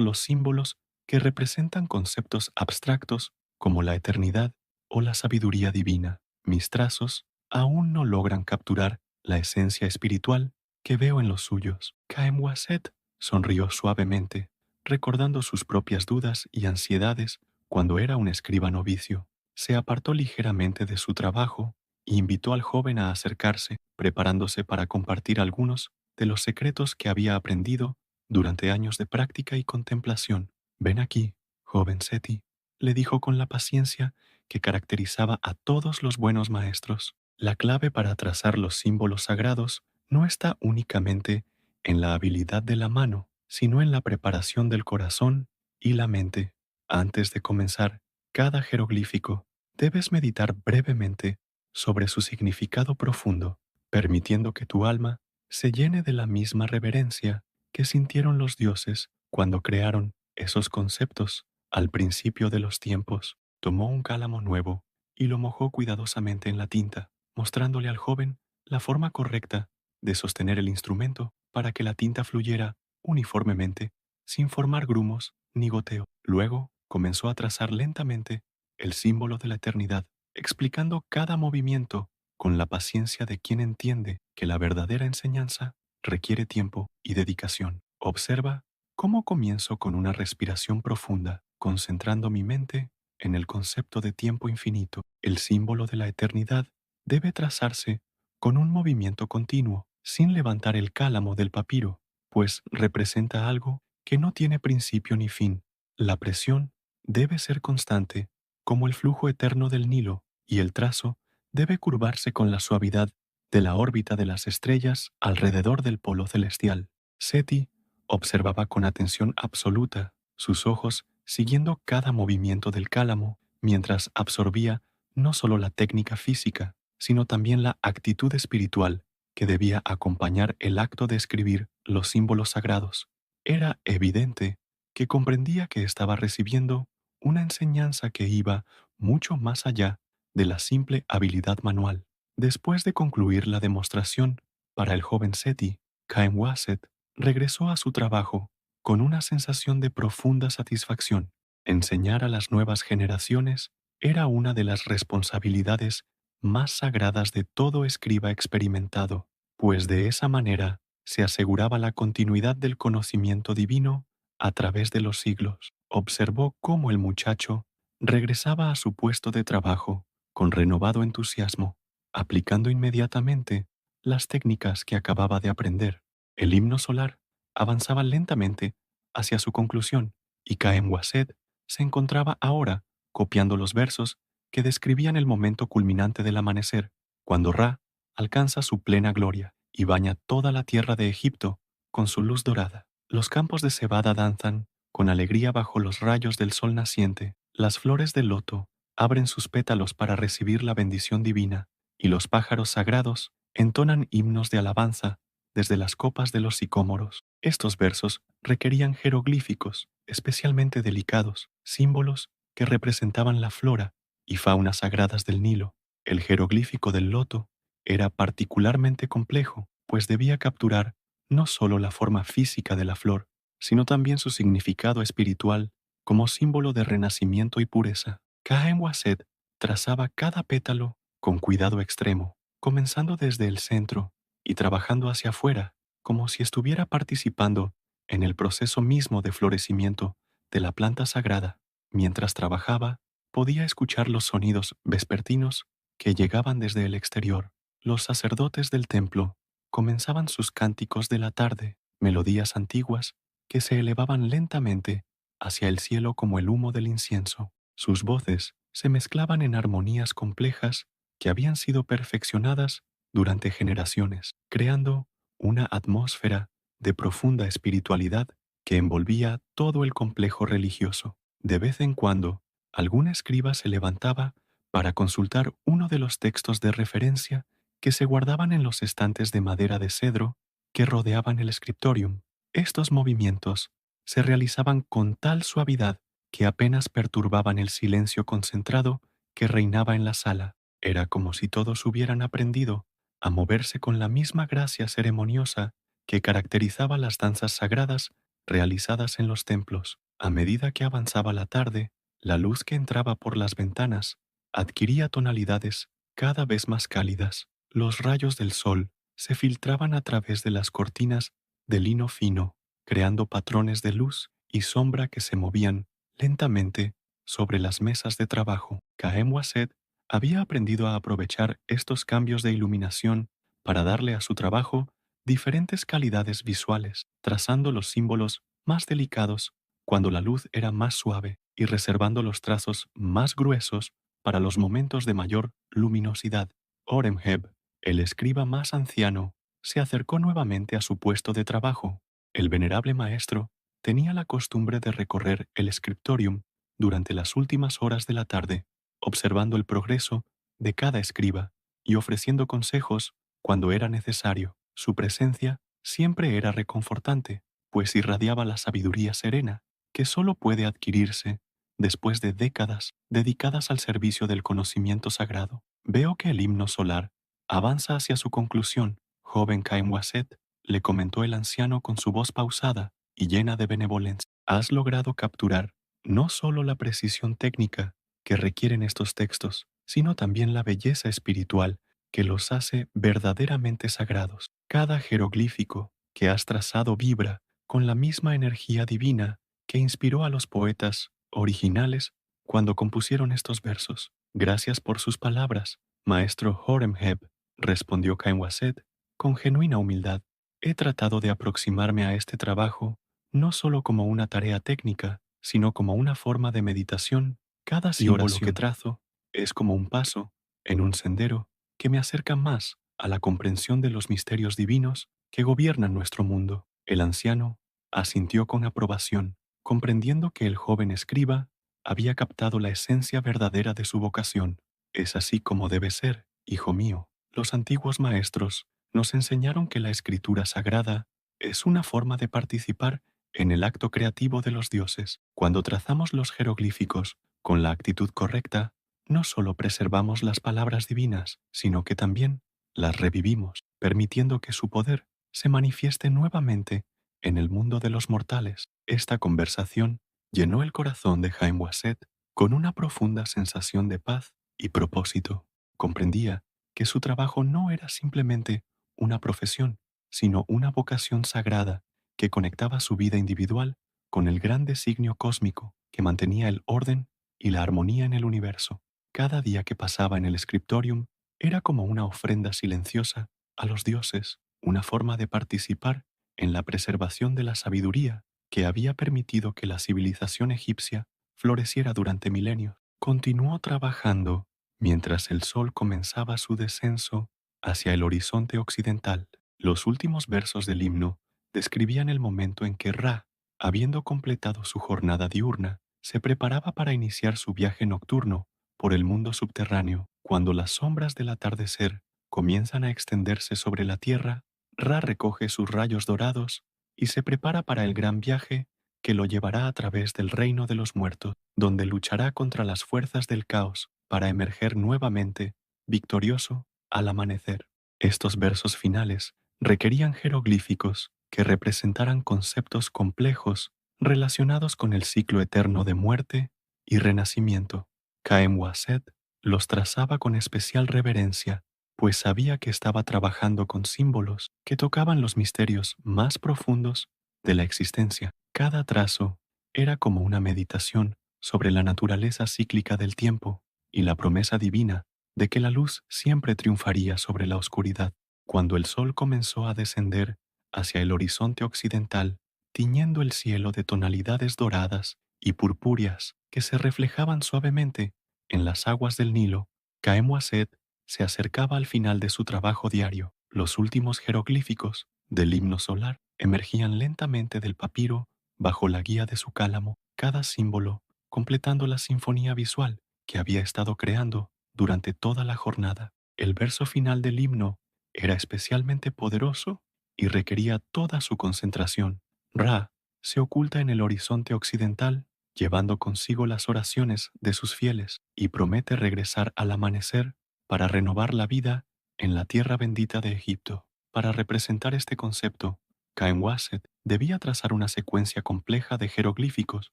los símbolos que representan conceptos abstractos como la eternidad o la sabiduría divina. Mis trazos aún no logran capturar la esencia espiritual que veo en los suyos. Caem-Waset sonrió suavemente, recordando sus propias dudas y ansiedades cuando era un escriba novicio. Se apartó ligeramente de su trabajo e invitó al joven a acercarse, preparándose para compartir algunos de los secretos que había aprendido durante años de práctica y contemplación. Ven aquí, joven Seti, le dijo con la paciencia que caracterizaba a todos los buenos maestros. La clave para trazar los símbolos sagrados no está únicamente en la habilidad de la mano, sino en la preparación del corazón y la mente. Antes de comenzar cada jeroglífico, debes meditar brevemente sobre su significado profundo, permitiendo que tu alma se llene de la misma reverencia que sintieron los dioses cuando crearon esos conceptos. Al principio de los tiempos, tomó un cálamo nuevo y lo mojó cuidadosamente en la tinta, mostrándole al joven la forma correcta de sostener el instrumento para que la tinta fluyera uniformemente, sin formar grumos ni goteo. Luego comenzó a trazar lentamente el símbolo de la eternidad, explicando cada movimiento con la paciencia de quien entiende que la verdadera enseñanza requiere tiempo y dedicación. Observa cómo comienzo con una respiración profunda, concentrando mi mente en el concepto de tiempo infinito. El símbolo de la eternidad debe trazarse con un movimiento continuo, sin levantar el cálamo del papiro, pues representa algo que no tiene principio ni fin. La presión debe ser constante, como el flujo eterno del Nilo, y el trazo debe curvarse con la suavidad de la órbita de las estrellas alrededor del polo celestial. Seti observaba con atención absoluta, sus ojos siguiendo cada movimiento del cálamo, mientras absorbía no solo la técnica física, sino también la actitud espiritual que debía acompañar el acto de escribir los símbolos sagrados. Era evidente que comprendía que estaba recibiendo una enseñanza que iba mucho más allá de la simple habilidad manual. Después de concluir la demostración para el joven Seti, Caem-Waset regresó a su trabajo con una sensación de profunda satisfacción. Enseñar a las nuevas generaciones era una de las responsabilidades más sagradas de todo escriba experimentado, pues de esa manera se aseguraba la continuidad del conocimiento divino a través de los siglos. Observó cómo el muchacho regresaba a su puesto de trabajo con renovado entusiasmo, aplicando inmediatamente las técnicas que acababa de aprender. El himno solar avanzaba lentamente hacia su conclusión y Caem-Waset se encontraba ahora copiando los versos que describían el momento culminante del amanecer, cuando Ra alcanza su plena gloria y baña toda la tierra de Egipto con su luz dorada. Los campos de cebada danzan con alegría bajo los rayos del sol naciente. Las flores del loto abren sus pétalos para recibir la bendición divina, y los pájaros sagrados entonan himnos de alabanza desde las copas de los sicómoros. Estos versos requerían jeroglíficos especialmente delicados, símbolos que representaban la flora y fauna sagradas del Nilo. El jeroglífico del loto era particularmente complejo, pues debía capturar no solo la forma física de la flor, sino también su significado espiritual como símbolo de renacimiento y pureza. Caem-Waset trazaba cada pétalo con cuidado extremo, comenzando desde el centro y trabajando hacia afuera, como si estuviera participando en el proceso mismo de florecimiento de la planta sagrada. Mientras trabajaba, podía escuchar los sonidos vespertinos que llegaban desde el exterior. Los sacerdotes del templo comenzaban sus cánticos de la tarde, melodías antiguas que se elevaban lentamente hacia el cielo como el humo del incienso. Sus voces se mezclaban en armonías complejas que habían sido perfeccionadas durante generaciones, creando una atmósfera de profunda espiritualidad que envolvía todo el complejo religioso. De vez en cuando, algún escriba se levantaba para consultar uno de los textos de referencia que se guardaban en los estantes de madera de cedro que rodeaban el scriptorium. Estos movimientos se realizaban con tal suavidad que apenas perturbaban el silencio concentrado que reinaba en la sala. Era como si todos hubieran aprendido a moverse con la misma gracia ceremoniosa que caracterizaba las danzas sagradas realizadas en los templos. A medida que avanzaba la tarde, la luz que entraba por las ventanas adquiría tonalidades cada vez más cálidas. Los rayos del sol se filtraban a través de las cortinas de lino fino, creando patrones de luz y sombra que se movían lentamente sobre las mesas de trabajo. Caem Waset había aprendido a aprovechar estos cambios de iluminación para darle a su trabajo diferentes calidades visuales, trazando los símbolos más delicados cuando la luz era más suave y reservando los trazos más gruesos para los momentos de mayor luminosidad. Oremheb, el escriba más anciano, se acercó nuevamente a su puesto de trabajo. El venerable maestro tenía la costumbre de recorrer el scriptorium durante las últimas horas de la tarde, observando el progreso de cada escriba y ofreciendo consejos cuando era necesario. Su presencia siempre era reconfortante, pues irradiaba la sabiduría serena que solo puede adquirirse después de décadas dedicadas al servicio del conocimiento sagrado. Veo que el himno solar avanza hacia su conclusión. Joven Caemwaset, le comentó el anciano con su voz pausada y llena de benevolencia. Has logrado capturar no solo la precisión técnica que requieren estos textos, sino también la belleza espiritual que los hace verdaderamente sagrados. Cada jeroglífico que has trazado vibra con la misma energía divina que inspiró a los poetas originales cuando compusieron estos versos. Gracias por sus palabras, maestro Horemheb, respondió Cainwaset con genuina humildad. He tratado de aproximarme a este trabajo no solo como una tarea técnica, sino como una forma de meditación. Cada símbolo que trazo es como un paso en un sendero que me acerca más a la comprensión de los misterios divinos que gobiernan nuestro mundo. El anciano asintió con aprobación, comprendiendo que el joven escriba había captado la esencia verdadera de su vocación. Es así como debe ser, hijo mío. Los antiguos maestros nos enseñaron que la escritura sagrada es una forma de participar en el acto creativo de los dioses. Cuando trazamos los jeroglíficos con la actitud correcta, no solo preservamos las palabras divinas, sino que también las revivimos, permitiendo que su poder se manifieste nuevamente en el mundo de los mortales. Esta conversación llenó el corazón de Jaime Wasset con una profunda sensación de paz y propósito. Comprendía que su trabajo no era simplemente una profesión, sino una vocación sagrada que conectaba su vida individual con el gran designio cósmico que mantenía el orden y la armonía en el universo. Cada día que pasaba en el scriptorium era como una ofrenda silenciosa a los dioses, una forma de participar en la preservación de la sabiduría que había permitido que la civilización egipcia floreciera durante milenios. Continuó trabajando mientras el sol comenzaba su descenso hacia el horizonte occidental. Los últimos versos del himno describían el momento en que Ra, habiendo completado su jornada diurna, se preparaba para iniciar su viaje nocturno por el mundo subterráneo. Cuando las sombras del atardecer comienzan a extenderse sobre la tierra, Ra recoge sus rayos dorados y se prepara para el gran viaje que lo llevará a través del reino de los muertos, donde luchará contra las fuerzas del caos para emerger nuevamente, victorioso, al amanecer. Estos versos finales requerían jeroglíficos que representaran conceptos complejos relacionados con el ciclo eterno de muerte y renacimiento. Caem Waset los trazaba con especial reverencia, pues sabía que estaba trabajando con símbolos que tocaban los misterios más profundos de la existencia. Cada trazo era como una meditación sobre la naturaleza cíclica del tiempo y la promesa divina de que la luz siempre triunfaría sobre la oscuridad. Cuando el sol comenzó a descender hacia el horizonte occidental, tiñendo el cielo de tonalidades doradas y purpúreas que se reflejaban suavemente en las aguas del Nilo, Caem Waset se acercaba al final de su trabajo diario. Los últimos jeroglíficos del himno solar emergían lentamente del papiro bajo la guía de su cálamo, cada símbolo completando la sinfonía visual que había estado creando durante toda la jornada. El verso final del himno era especialmente poderoso y requería toda su concentración. Ra se oculta en el horizonte occidental, llevando consigo las oraciones de sus fieles, y promete regresar al amanecer para renovar la vida en la tierra bendita de Egipto. Para representar este concepto, Caen Wasset debía trazar una secuencia compleja de jeroglíficos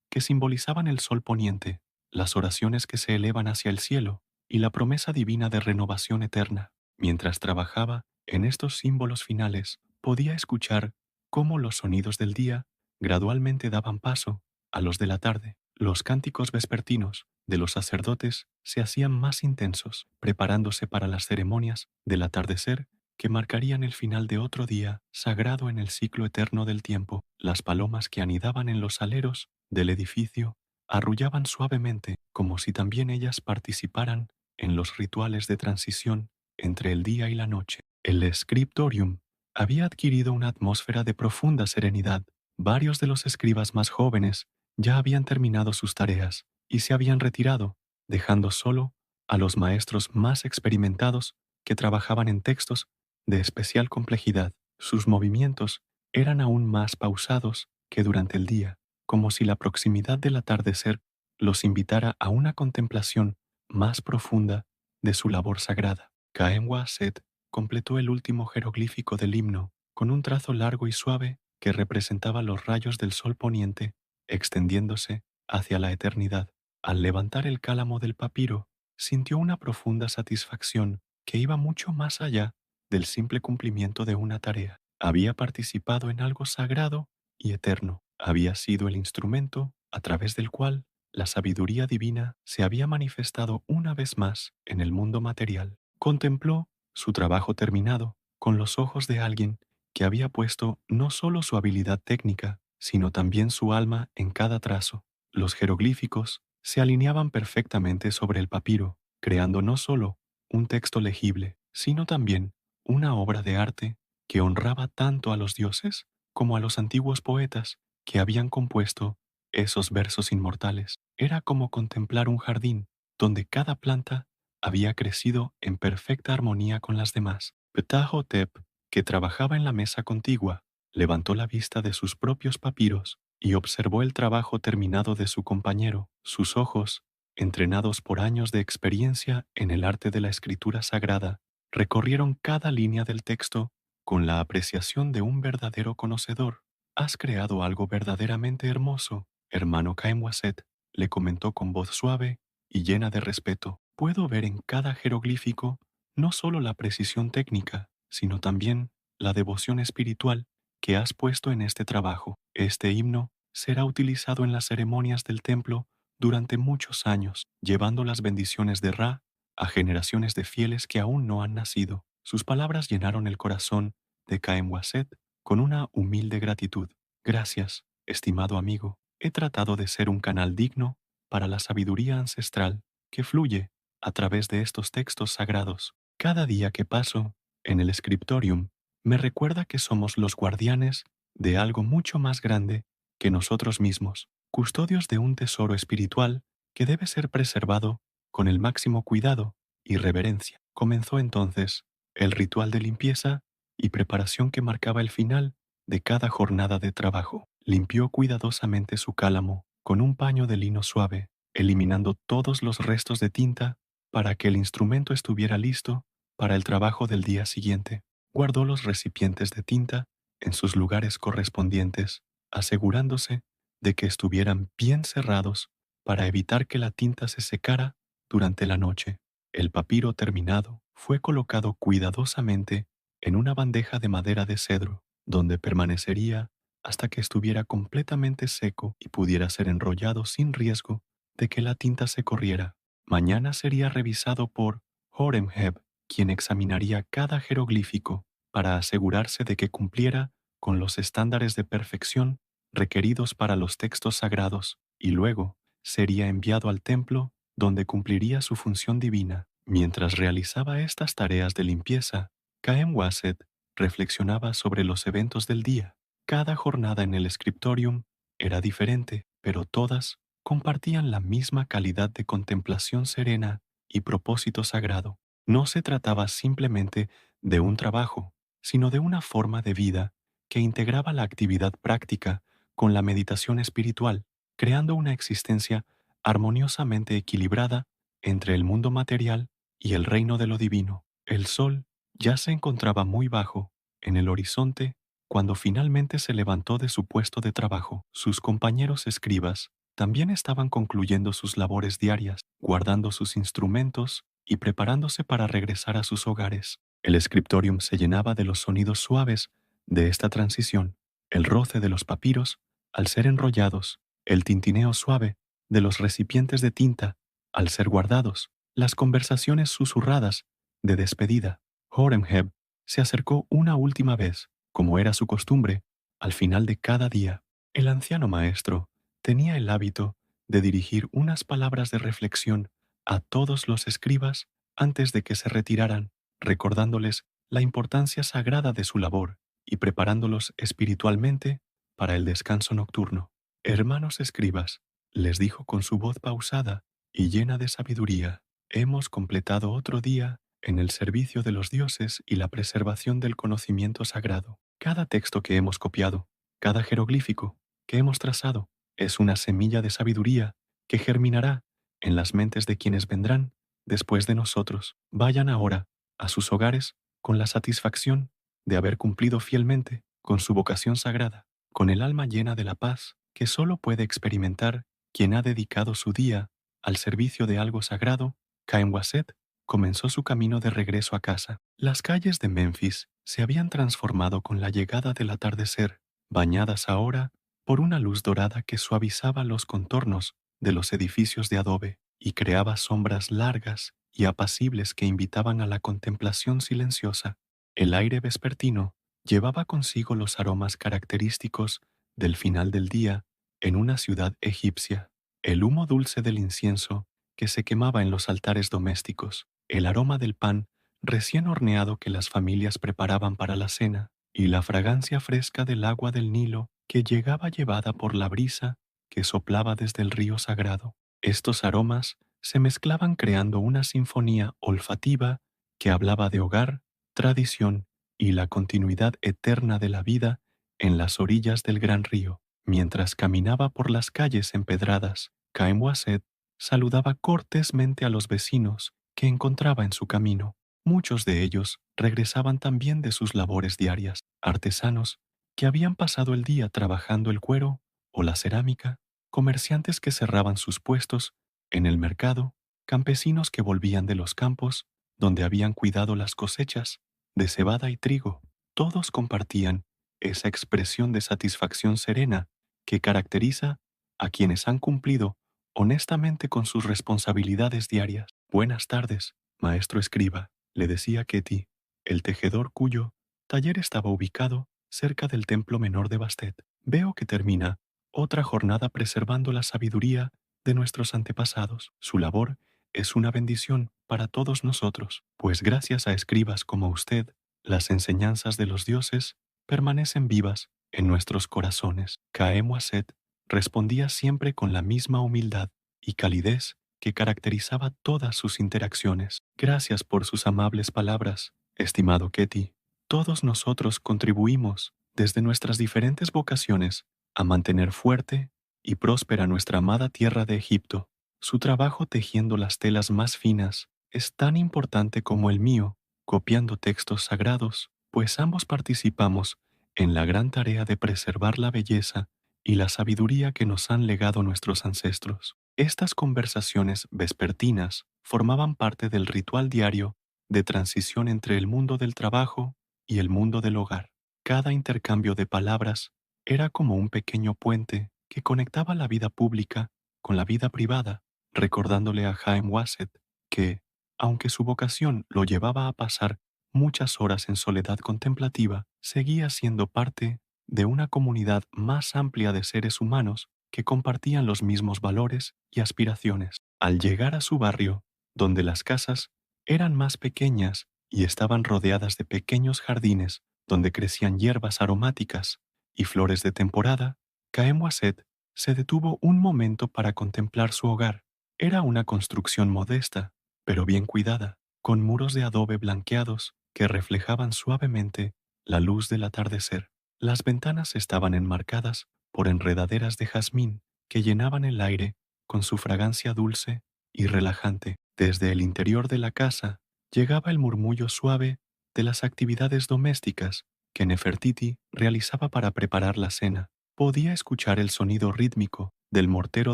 que simbolizaban el sol poniente, las oraciones que se elevan hacia el cielo y la promesa divina de renovación eterna. Mientras trabajaba en estos símbolos finales, podía escuchar cómo los sonidos del día gradualmente daban paso a los de la tarde. Los cánticos vespertinos de los sacerdotes se hacían más intensos, preparándose para las ceremonias del atardecer que marcarían el final de otro día sagrado en el ciclo eterno del tiempo. Las palomas que anidaban en los aleros del edificio arrullaban suavemente, como si también ellas participaran en los rituales de transición entre el día y la noche. El scriptorium había adquirido una atmósfera de profunda serenidad. Varios de los escribas más jóvenes ya habían terminado sus tareas y se habían retirado, dejando solo a los maestros más experimentados que trabajaban en textos de especial complejidad. Sus movimientos eran aún más pausados que durante el día, como si la proximidad del atardecer los invitara a una contemplación más profunda de su labor sagrada. Caen Wasset completó el último jeroglífico del himno con un trazo largo y suave que representaba los rayos del sol poniente extendiéndose hacia la eternidad. Al levantar el cálamo del papiro, sintió una profunda satisfacción que iba mucho más allá del simple cumplimiento de una tarea. Había participado en algo sagrado y eterno. Había sido el instrumento a través del cual la sabiduría divina se había manifestado una vez más en el mundo material. Contempló su trabajo terminado con los ojos de alguien que había puesto no solo su habilidad técnica, sino también su alma en cada trazo. Los jeroglíficos se alineaban perfectamente sobre el papiro, creando no solo un texto legible, sino también una obra de arte que honraba tanto a los dioses como a los antiguos poetas que habían compuesto esos versos inmortales. Era como contemplar un jardín donde cada planta había crecido en perfecta armonía con las demás. Ptahhotep, que trabajaba en la mesa contigua, levantó la vista de sus propios papiros y observó el trabajo terminado de su compañero. Sus ojos, entrenados por años de experiencia en el arte de la escritura sagrada, recorrieron cada línea del texto con la apreciación de un verdadero conocedor. Has creado algo verdaderamente hermoso, hermano Caemwaset, le comentó con voz suave y llena de respeto. Puedo ver en cada jeroglífico no solo la precisión técnica, sino también la devoción espiritual que has puesto en este trabajo. Este himno será utilizado en las ceremonias del templo durante muchos años, llevando las bendiciones de Ra a generaciones de fieles que aún no han nacido. Sus palabras llenaron el corazón de Caem Wasset con una humilde gratitud. Gracias, estimado amigo. He tratado de ser un canal digno para la sabiduría ancestral que fluye a través de estos textos sagrados. Cada día que paso en el scriptorium me recuerda que somos los guardianes de algo mucho más grande que nosotros mismos, custodios de un tesoro espiritual que debe ser preservado con el máximo cuidado y reverencia. Comenzó entonces el ritual de limpieza y preparación que marcaba el final de cada jornada de trabajo. Limpió cuidadosamente su cálamo con un paño de lino suave, eliminando todos los restos de tinta para que el instrumento estuviera listo para el trabajo del día siguiente. Guardó los recipientes de tinta en sus lugares correspondientes, asegurándose de que estuvieran bien cerrados para evitar que la tinta se secara durante la noche. El papiro terminado fue colocado cuidadosamente en una bandeja de madera de cedro, donde permanecería hasta que estuviera completamente seco y pudiera ser enrollado sin riesgo de que la tinta se corriera. Mañana sería revisado por Horemheb, quien examinaría cada jeroglífico para asegurarse de que cumpliera con los estándares de perfección requeridos para los textos sagrados, y luego sería enviado al templo donde cumpliría su función divina. Mientras realizaba estas tareas de limpieza, Caem Wasset reflexionaba sobre los eventos del día. Cada jornada en el scriptorium era diferente, pero todas compartían la misma calidad de contemplación serena y propósito sagrado. No se trataba simplemente de un trabajo, sino de una forma de vida que integraba la actividad práctica con la meditación espiritual, creando una existencia armoniosamente equilibrada entre el mundo material y el reino de lo divino. El sol Ya se encontraba muy bajo, en el horizonte, cuando finalmente se levantó de su puesto de trabajo. Sus compañeros escribas también estaban concluyendo sus labores diarias, guardando sus instrumentos y preparándose para regresar a sus hogares. El scriptorium se llenaba de los sonidos suaves de esta transición, el roce de los papiros al ser enrollados, el tintineo suave de los recipientes de tinta al ser guardados, las conversaciones susurradas de despedida. Horemheb se acercó una última vez, como era su costumbre, al final de cada día. El anciano maestro tenía el hábito de dirigir unas palabras de reflexión a todos los escribas antes de que se retiraran, recordándoles la importancia sagrada de su labor y preparándolos espiritualmente para el descanso nocturno. Hermanos escribas, les dijo con su voz pausada y llena de sabiduría, hemos completado otro día en el servicio de los dioses y la preservación del conocimiento sagrado. Cada texto que hemos copiado, cada jeroglífico que hemos trazado, es una semilla de sabiduría que germinará en las mentes de quienes vendrán después de nosotros. Vayan ahora a sus hogares con la satisfacción de haber cumplido fielmente con su vocación sagrada, con el alma llena de la paz que solo puede experimentar quien ha dedicado su día al servicio de algo sagrado. Caen Waset comenzó su camino de regreso a casa. Las calles de Memphis se habían transformado con la llegada del atardecer, bañadas ahora por una luz dorada que suavizaba los contornos de los edificios de adobe y creaba sombras largas y apacibles que invitaban a la contemplación silenciosa. El aire vespertino llevaba consigo los aromas característicos del final del día en una ciudad egipcia, el humo dulce del incienso que se quemaba en los altares domésticos, el aroma del pan recién horneado que las familias preparaban para la cena, y la fragancia fresca del agua del Nilo que llegaba llevada por la brisa que soplaba desde el río sagrado. Estos aromas se mezclaban creando una sinfonía olfativa que hablaba de hogar, tradición y la continuidad eterna de la vida en las orillas del gran río. Mientras caminaba por las calles empedradas, Caem Waset saludaba cortésmente a los vecinos que encontraba en su camino. Muchos de ellos regresaban también de sus labores diarias, artesanos que habían pasado el día trabajando el cuero o la cerámica, comerciantes que cerraban sus puestos en el mercado, campesinos que volvían de los campos donde habían cuidado las cosechas de cebada y trigo. Todos compartían esa expresión de satisfacción serena que caracteriza a quienes han cumplido honestamente con sus responsabilidades diarias. Buenas tardes, maestro escriba, le decía Ketty, el tejedor cuyo taller estaba ubicado cerca del templo menor de Bastet. Veo que termina otra jornada preservando la sabiduría de nuestros antepasados. Su labor es una bendición para todos nosotros, pues gracias a escribas como usted, las enseñanzas de los dioses permanecen vivas en nuestros corazones. Caem Waset respondía siempre con la misma humildad y calidez que caracterizaba todas sus interacciones. Gracias por sus amables palabras, estimado Ketty. Todos nosotros contribuimos, desde nuestras diferentes vocaciones, a mantener fuerte y próspera nuestra amada tierra de Egipto. Su trabajo tejiendo las telas más finas es tan importante como el mío, copiando textos sagrados, pues ambos participamos en la gran tarea de preservar la belleza y la sabiduría que nos han legado nuestros ancestros. Estas conversaciones vespertinas formaban parte del ritual diario de transición entre el mundo del trabajo y el mundo del hogar. Cada intercambio de palabras era como un pequeño puente que conectaba la vida pública con la vida privada, recordándole a Chaim Wasset que, aunque su vocación lo llevaba a pasar muchas horas en soledad contemplativa, seguía siendo parte de una comunidad más amplia de seres humanos que compartían los mismos valores y aspiraciones. Al llegar a su barrio, donde las casas eran más pequeñas y estaban rodeadas de pequeños jardines donde crecían hierbas aromáticas y flores de temporada, Caem Waset se detuvo un momento para contemplar su hogar. Era una construcción modesta, pero bien cuidada, con muros de adobe blanqueados que reflejaban suavemente la luz del atardecer. Las ventanas estaban enmarcadas por enredaderas de jazmín que llenaban el aire con su fragancia dulce y relajante. Desde el interior de la casa llegaba el murmullo suave de las actividades domésticas que Nefertiti realizaba para preparar la cena. Podía escuchar el sonido rítmico del mortero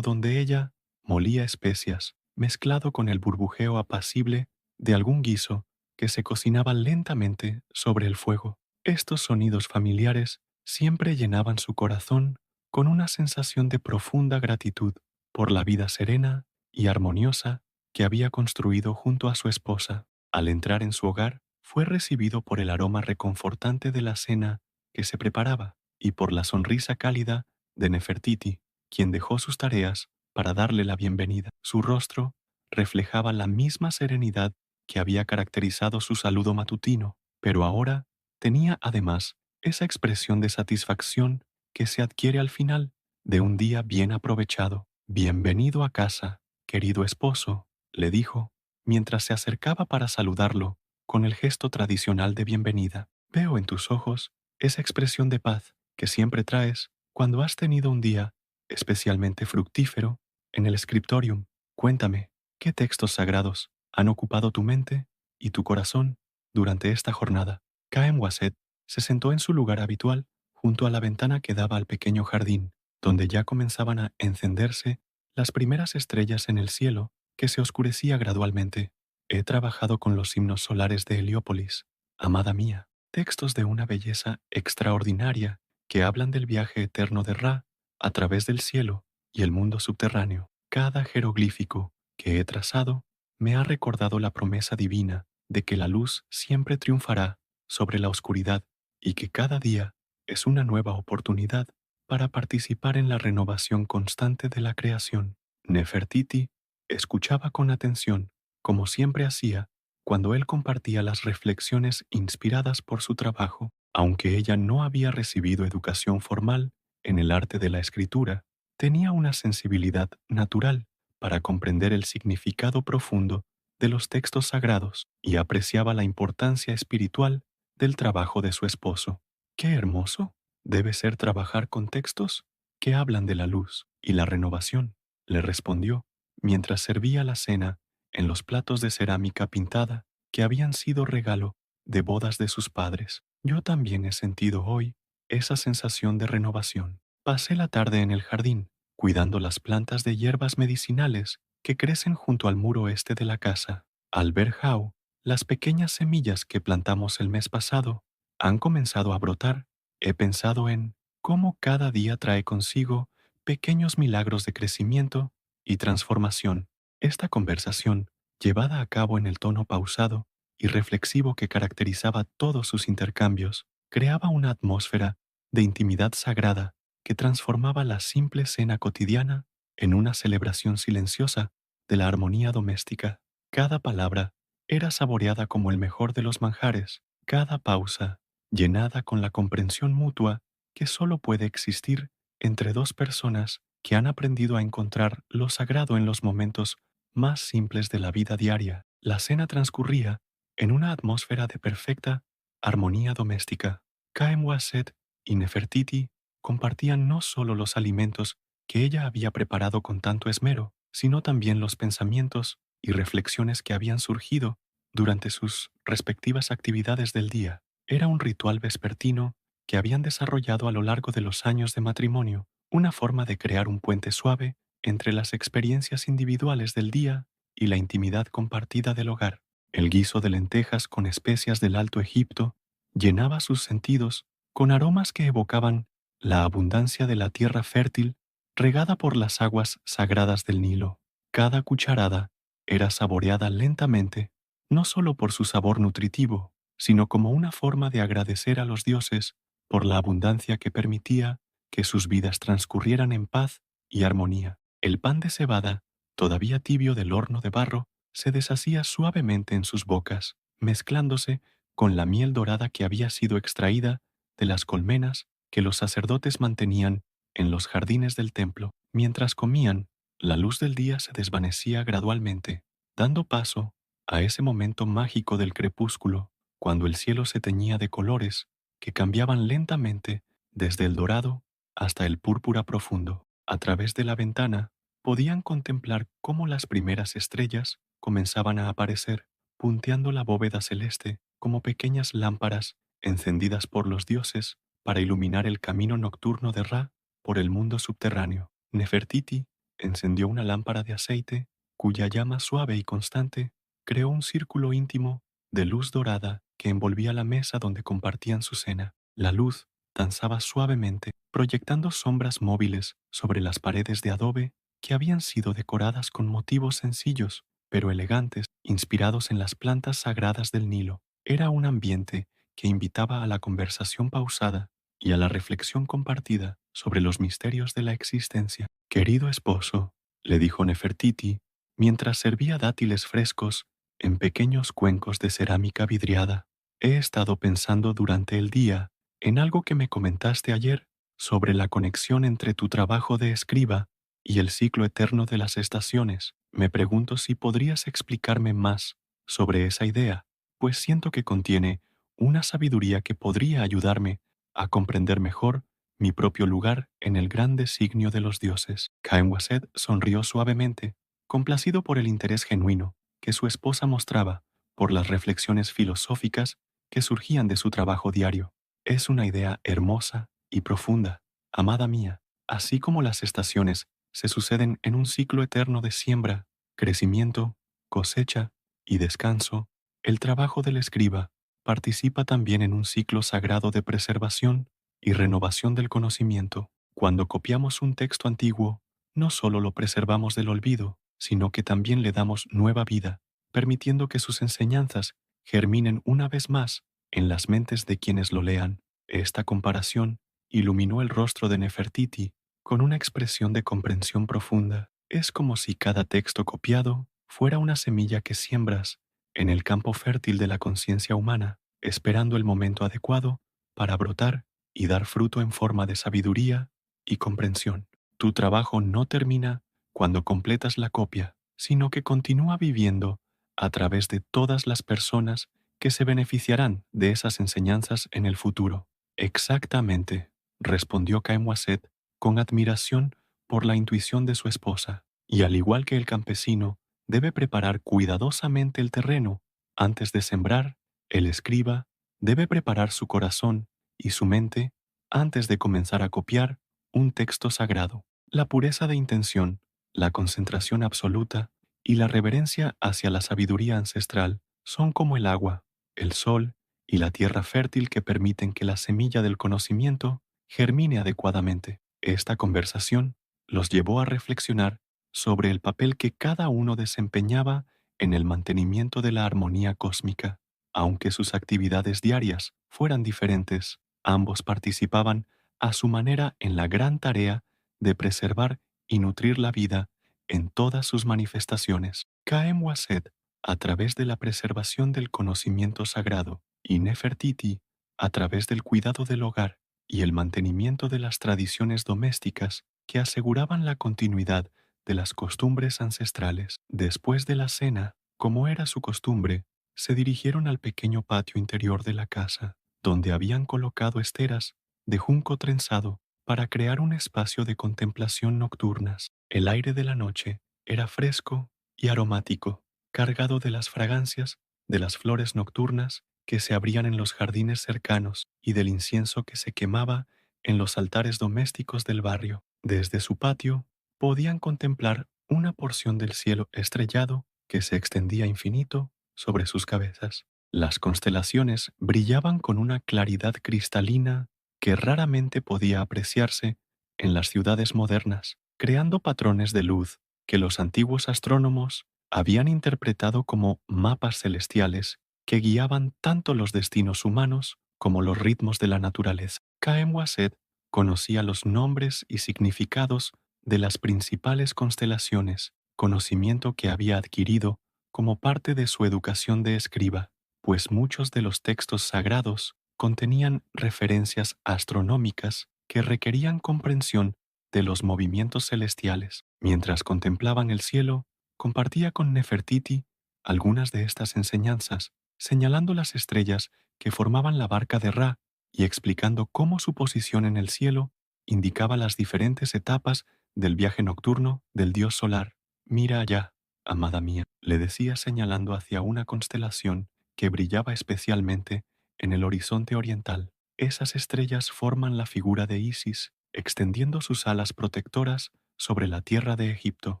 donde ella molía especias, mezclado con el burbujeo apacible de algún guiso que se cocinaba lentamente sobre el fuego. Estos sonidos familiares siempre llenaban su corazón con una sensación de profunda gratitud por la vida serena y armoniosa que había construido junto a su esposa. Al entrar en su hogar, fue recibido por el aroma reconfortante de la cena que se preparaba y por la sonrisa cálida de Nefertiti, quien dejó sus tareas para darle la bienvenida. Su rostro reflejaba la misma serenidad que había caracterizado su saludo matutino, pero ahora tenía además esa expresión de satisfacción que se adquiere al final de un día bien aprovechado. Bienvenido a casa, querido esposo, le dijo, mientras se acercaba para saludarlo con el gesto tradicional de bienvenida. Veo en tus ojos esa expresión de paz que siempre traes cuando has tenido un día especialmente fructífero en el scriptorium. Cuéntame, ¿qué textos sagrados han ocupado tu mente y tu corazón durante esta jornada? Caen Wasset se sentó en su lugar habitual junto a la ventana que daba al pequeño jardín, donde ya comenzaban a encenderse las primeras estrellas en el cielo que se oscurecía gradualmente. He trabajado con los himnos solares de Heliópolis, amada mía, textos de una belleza extraordinaria que hablan del viaje eterno de Ra a través del cielo y el mundo subterráneo. Cada jeroglífico que he trazado me ha recordado la promesa divina de que la luz siempre triunfará sobre la oscuridad y que cada día es una nueva oportunidad para participar en la renovación constante de la creación. Nefertiti escuchaba con atención, como siempre hacía, cuando él compartía las reflexiones inspiradas por su trabajo. Aunque ella no había recibido educación formal en el arte de la escritura, tenía una sensibilidad natural para comprender el significado profundo de los textos sagrados y apreciaba la importancia espiritual del trabajo de su esposo. ¡Qué hermoso debe ser trabajar con textos que hablan de la luz y la renovación!, le respondió, mientras servía la cena en los platos de cerámica pintada que habían sido regalo de bodas de sus padres. Yo también he sentido hoy esa sensación de renovación. Pasé la tarde en el jardín, cuidando las plantas de hierbas medicinales que crecen junto al muro este de la casa. Al ver how las pequeñas semillas que plantamos el mes pasado han comenzado a brotar, he pensado en cómo cada día trae consigo pequeños milagros de crecimiento y transformación. Esta conversación, llevada a cabo en el tono pausado y reflexivo que caracterizaba todos sus intercambios, creaba una atmósfera de intimidad sagrada que transformaba la simple cena cotidiana en una celebración silenciosa de la armonía doméstica. Cada palabra era saboreada como el mejor de los manjares, cada pausa llenada con la comprensión mutua que solo puede existir entre dos personas que han aprendido a encontrar lo sagrado en los momentos más simples de la vida diaria. La cena transcurría en una atmósfera de perfecta armonía doméstica. Caem Wasset y Nefertiti compartían no solo los alimentos que ella había preparado con tanto esmero, sino también los pensamientos y reflexiones que habían surgido durante sus respectivas actividades del día. Era un ritual vespertino que habían desarrollado a lo largo de los años de matrimonio, una forma de crear un puente suave entre las experiencias individuales del día y la intimidad compartida del hogar. El guiso de lentejas con especias del Alto Egipto llenaba sus sentidos con aromas que evocaban la abundancia de la tierra fértil regada por las aguas sagradas del Nilo. Cada cucharada era saboreada lentamente, no solo por su sabor nutritivo, sino como una forma de agradecer a los dioses por la abundancia que permitía que sus vidas transcurrieran en paz y armonía. El pan de cebada, todavía tibio del horno de barro, se deshacía suavemente en sus bocas, mezclándose con la miel dorada que había sido extraída de las colmenas que los sacerdotes mantenían en los jardines del templo. Mientras comían, la luz del día se desvanecía gradualmente, dando paso a ese momento mágico del crepúsculo, cuando el cielo se teñía de colores que cambiaban lentamente desde el dorado hasta el púrpura profundo. A través de la ventana podían contemplar cómo las primeras estrellas comenzaban a aparecer, punteando la bóveda celeste como pequeñas lámparas encendidas por los dioses para iluminar el camino nocturno de Ra por el mundo subterráneo. Nefertiti encendió una lámpara de aceite cuya llama suave y constante creó un círculo íntimo de luz dorada que envolvía la mesa donde compartían su cena. La luz danzaba suavemente, proyectando sombras móviles sobre las paredes de adobe que habían sido decoradas con motivos sencillos, pero elegantes, inspirados en las plantas sagradas del Nilo. Era un ambiente que invitaba a la conversación pausada y a la reflexión compartida sobre los misterios de la existencia. Querido esposo, le dijo Nefertiti, mientras servía dátiles frescos en pequeños cuencos de cerámica vidriada, he estado pensando durante el día en algo que me comentaste ayer sobre la conexión entre tu trabajo de escriba y el ciclo eterno de las estaciones. Me pregunto si podrías explicarme más sobre esa idea, pues siento que contiene una sabiduría que podría ayudarme a comprender mejor mi propio lugar en el gran designio de los dioses. Caen Wased sonrió suavemente, complacido por el interés genuino que su esposa mostraba por las reflexiones filosóficas que surgían de su trabajo diario. Es una idea hermosa y profunda, amada mía, así como las estaciones se suceden en un ciclo eterno de siembra, crecimiento, cosecha y descanso, el trabajo del escriba participa también en un ciclo sagrado de preservación y renovación del conocimiento. Cuando copiamos un texto antiguo, no solo lo preservamos del olvido, sino que también le damos nueva vida, permitiendo que sus enseñanzas germinen una vez más en las mentes de quienes lo lean. Esta comparación iluminó el rostro de Nefertiti con una expresión de comprensión profunda. Es como si cada texto copiado fuera una semilla que siembras en el campo fértil de la conciencia humana, esperando el momento adecuado para brotar y dar fruto en forma de sabiduría y comprensión. Tu trabajo no termina cuando completas la copia, sino que continúa viviendo a través de todas las personas que se beneficiarán de esas enseñanzas en el futuro. Exactamente, respondió Caemuaset con admiración por la intuición de su esposa, y al igual que el campesino debe preparar cuidadosamente el terreno antes de sembrar, el escriba debe preparar su corazón y su mente antes de comenzar a copiar un texto sagrado. La pureza de intención, la concentración absoluta y la reverencia hacia la sabiduría ancestral son como el agua, el sol y la tierra fértil que permiten que la semilla del conocimiento germine adecuadamente. Esta conversación los llevó a reflexionar sobre el papel que cada uno desempeñaba en el mantenimiento de la armonía cósmica. Aunque sus actividades diarias fueran diferentes, ambos participaban a su manera en la gran tarea de preservar y nutrir la vida en todas sus manifestaciones. Caem Waset, a través de la preservación del conocimiento sagrado, y Nefertiti, a través del cuidado del hogar y el mantenimiento de las tradiciones domésticas que aseguraban la continuidad de las costumbres ancestrales. Después de la cena, como era su costumbre, se dirigieron al pequeño patio interior de la casa, donde habían colocado esteras de junco trenzado para crear un espacio de contemplación nocturnas. El aire de la noche era fresco y aromático, cargado de las fragancias de las flores nocturnas que se abrían en los jardines cercanos y del incienso que se quemaba en los altares domésticos del barrio. Desde su patio podían contemplar una porción del cielo estrellado que se extendía infinito sobre sus cabezas. Las constelaciones brillaban con una claridad cristalina que raramente podía apreciarse en las ciudades modernas, creando patrones de luz que los antiguos astrónomos habían interpretado como mapas celestiales que guiaban tanto los destinos humanos como los ritmos de la naturaleza. Caem Waset conocía los nombres y significados de las principales constelaciones, conocimiento que había adquirido como parte de su educación de escriba, pues muchos de los textos sagrados contenían referencias astronómicas que requerían comprensión de los movimientos celestiales. Mientras contemplaban el cielo, compartía con Nefertiti algunas de estas enseñanzas, señalando las estrellas que formaban la barca de Ra y explicando cómo su posición en el cielo indicaba las diferentes etapas del viaje nocturno del dios solar. Mira allá, amada mía, le decía señalando hacia una constelación que brillaba especialmente en el horizonte oriental. Esas estrellas forman la figura de Isis, extendiendo sus alas protectoras sobre la tierra de Egipto.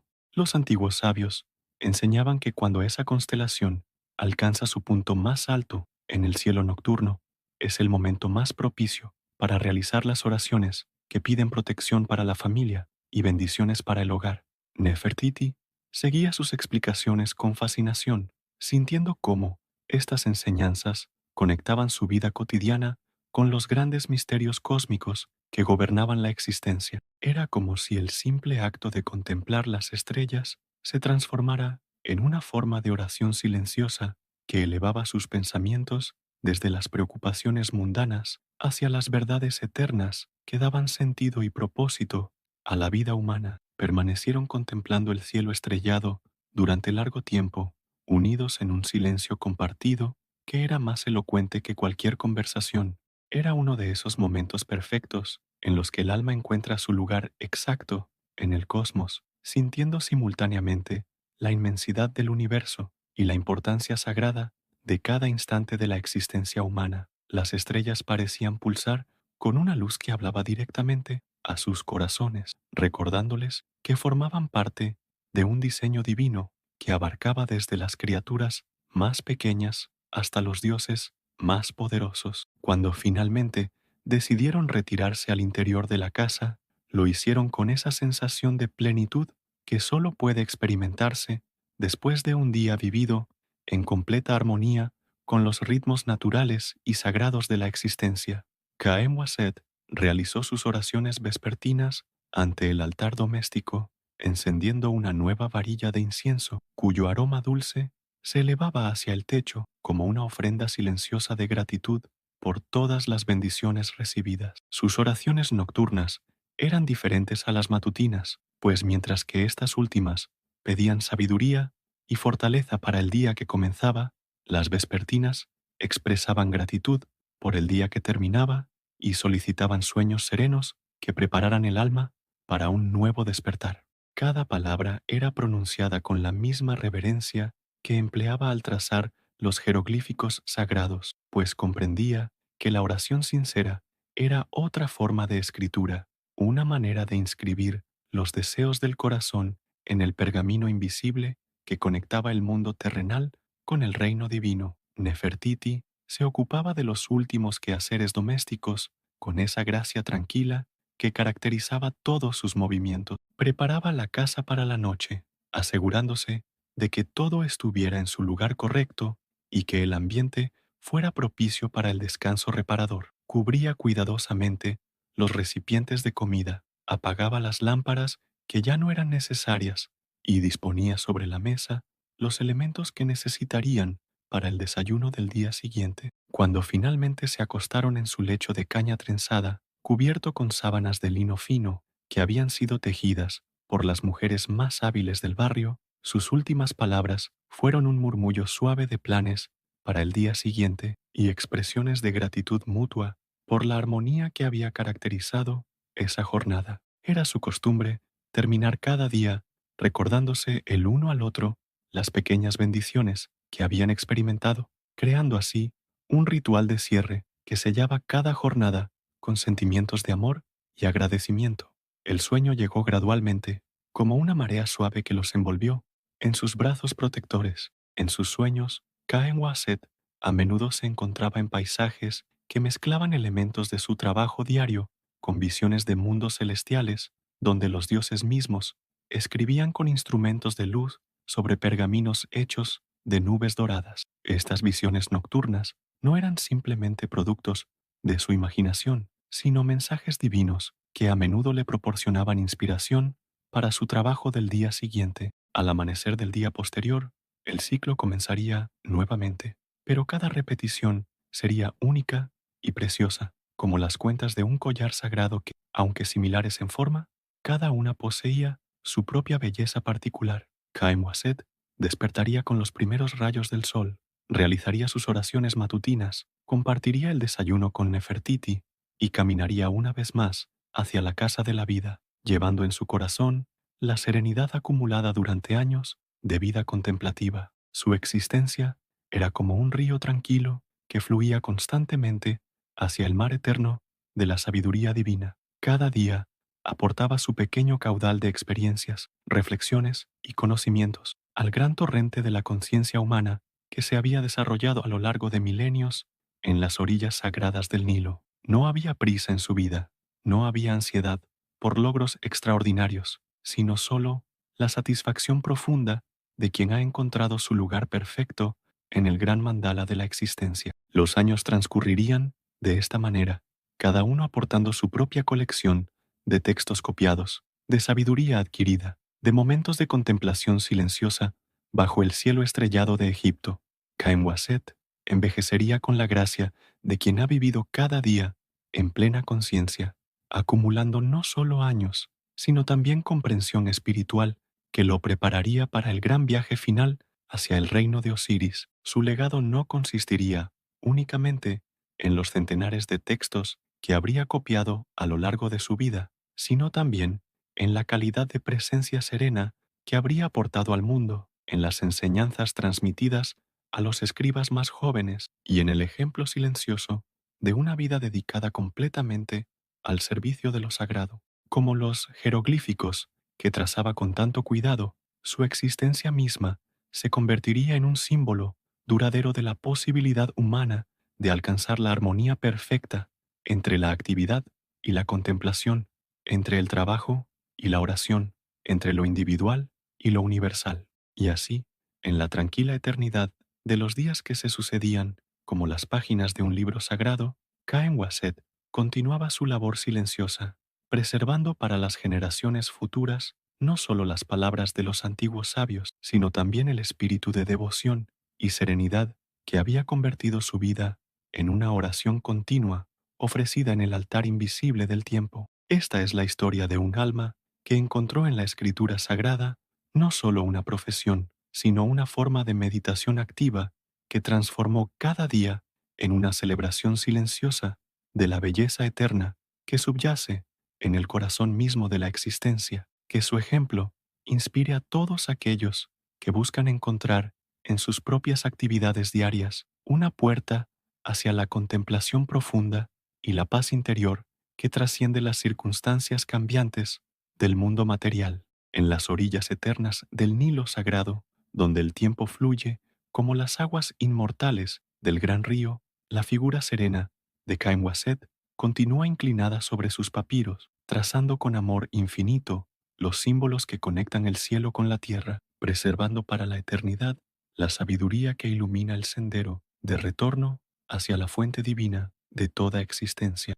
Los antiguos sabios enseñaban que cuando esa constelación alcanza su punto más alto en el cielo nocturno, es el momento más propicio para realizar las oraciones que piden protección para la familia y bendiciones para el hogar. Nefertiti seguía sus explicaciones con fascinación, sintiendo cómo estas enseñanzas conectaban su vida cotidiana con los grandes misterios cósmicos que gobernaban la existencia. Era como si el simple acto de contemplar las estrellas se transformara en una forma de oración silenciosa que elevaba sus pensamientos desde las preocupaciones mundanas hacia las verdades eternas que daban sentido y propósito a la vida humana. Permanecieron contemplando el cielo estrellado durante largo tiempo, unidos en un silencio compartido que era más elocuente que cualquier conversación. Era uno de esos momentos perfectos en los que el alma encuentra su lugar exacto en el cosmos, sintiendo simultáneamente la inmensidad del universo y la importancia sagrada de cada instante de la existencia humana. Las estrellas parecían pulsar con una luz que hablaba directamente a sus corazones, recordándoles que formaban parte de un diseño divino que abarcaba desde las criaturas más pequeñas hasta los dioses más poderosos. Cuando finalmente decidieron retirarse al interior de la casa, lo hicieron con esa sensación de plenitud que solo puede experimentarse después de un día vivido en completa armonía con los ritmos naturales y sagrados de la existencia. Caem Waset realizó sus oraciones vespertinas ante el altar doméstico, encendiendo una nueva varilla de incienso, cuyo aroma dulce se elevaba hacia el techo como una ofrenda silenciosa de gratitud por todas las bendiciones recibidas. Sus oraciones nocturnas eran diferentes a las matutinas, pues mientras que estas últimas pedían sabiduría y fortaleza para el día que comenzaba, las vespertinas expresaban gratitud por el día que terminaba y solicitaban sueños serenos que prepararan el alma para un nuevo despertar. Cada palabra era pronunciada con la misma reverencia que empleaba al trazar los jeroglíficos sagrados, pues comprendía que la oración sincera era otra forma de escritura, una manera de inscribir los deseos del corazón en el pergamino invisible que conectaba el mundo terrenal con el reino divino. Nefertiti se ocupaba de los últimos quehaceres domésticos con esa gracia tranquila que caracterizaba todos sus movimientos. Preparaba la casa para la noche, asegurándose de que todo estuviera en su lugar correcto y que el ambiente fuera propicio para el descanso reparador. Cubría cuidadosamente los recipientes de comida, apagaba las lámparas que ya no eran necesarias y disponía sobre la mesa los elementos que necesitarían para el desayuno del día siguiente. Cuando finalmente se acostaron en su lecho de caña trenzada, cubierto con sábanas de lino fino que habían sido tejidas por las mujeres más hábiles del barrio, sus últimas palabras fueron un murmullo suave de planes para el día siguiente y expresiones de gratitud mutua por la armonía que había caracterizado esa jornada. Era su costumbre terminar cada día recordándose el uno al otro las pequeñas bendiciones que habían experimentado, creando así un ritual de cierre que sellaba cada jornada con sentimientos de amor y agradecimiento. El sueño llegó gradualmente, como una marea suave que los envolvió en sus brazos protectores. En sus sueños, Caen Waset a menudo se encontraba en paisajes que mezclaban elementos de su trabajo diario con visiones de mundos celestiales, donde los dioses mismos escribían con instrumentos de luz sobre pergaminos hechos de nubes doradas. Estas visiones nocturnas no eran simplemente productos de su imaginación, sino mensajes divinos que a menudo le proporcionaban inspiración para su trabajo del día siguiente. Al amanecer del día posterior, el ciclo comenzaría nuevamente, pero cada repetición sería única y preciosa, como las cuentas de un collar sagrado que, aunque similares en forma, cada una poseía su propia belleza particular. Caem Waset despertaría con los primeros rayos del sol, realizaría sus oraciones matutinas, compartiría el desayuno con Nefertiti y caminaría una vez más hacia la casa de la vida, llevando en su corazón la serenidad acumulada durante años de vida contemplativa. Su existencia Era como un río tranquilo que fluía constantemente hacia el mar eterno de la sabiduría divina. Cada día aportaba su pequeño caudal de experiencias, reflexiones y conocimientos al gran torrente de la conciencia humana que se había desarrollado a lo largo de milenios en las orillas sagradas del Nilo. No había prisa en su vida, no había ansiedad por logros extraordinarios, sino solo la satisfacción profunda de quien ha encontrado su lugar perfecto en el gran mandala de la existencia. Los años transcurrirían de esta manera, cada uno aportando su propia colección de textos copiados, de sabiduría adquirida, de momentos de contemplación silenciosa bajo el cielo estrellado de Egipto. Caen Waset envejecería con la gracia de quien ha vivido cada día en plena conciencia, acumulando no solo años, sino también comprensión espiritual que lo prepararía para el gran viaje final hacia el reino de Osiris. Su legado no consistiría únicamente en los centenares de textos que habría copiado a lo largo de su vida, sino también en la calidad de presencia serena que habría aportado al mundo, en las enseñanzas transmitidas a los escribas más jóvenes y en el ejemplo silencioso de una vida dedicada completamente al servicio de lo sagrado. Como los jeroglíficos que trazaba con tanto cuidado, su existencia misma se convertiría en un símbolo duradero de la posibilidad humana de alcanzar la armonía perfecta entre la actividad y la contemplación, entre el trabajo y la oración, entre lo individual y lo universal. Y así, en la tranquila eternidad de los días que se sucedían como las páginas de un libro sagrado, Caen Waset continuaba su labor silenciosa, preservando para las generaciones futuras no solo las palabras de los antiguos sabios, sino también el espíritu de devoción y serenidad que había convertido su vida en una oración continua ofrecida en el altar invisible del tiempo. Esta es la historia de un alma que encontró en la escritura sagrada no solo una profesión, sino una forma de meditación activa que transformó cada día en una celebración silenciosa de la belleza eterna que subyace en el corazón mismo de la existencia. Que su ejemplo inspire a todos aquellos que buscan encontrar en sus propias actividades diarias una puerta hacia la contemplación profunda y la paz interior que trasciende las circunstancias cambiantes del mundo material. En las orillas eternas del Nilo sagrado, donde el tiempo fluye como las aguas inmortales del gran río, la figura serena de Caen Waset continúa inclinada sobre sus papiros, trazando con amor infinito los símbolos que conectan el cielo con la tierra, preservando para la eternidad la sabiduría que ilumina el sendero de retorno hacia la fuente divina de toda existencia.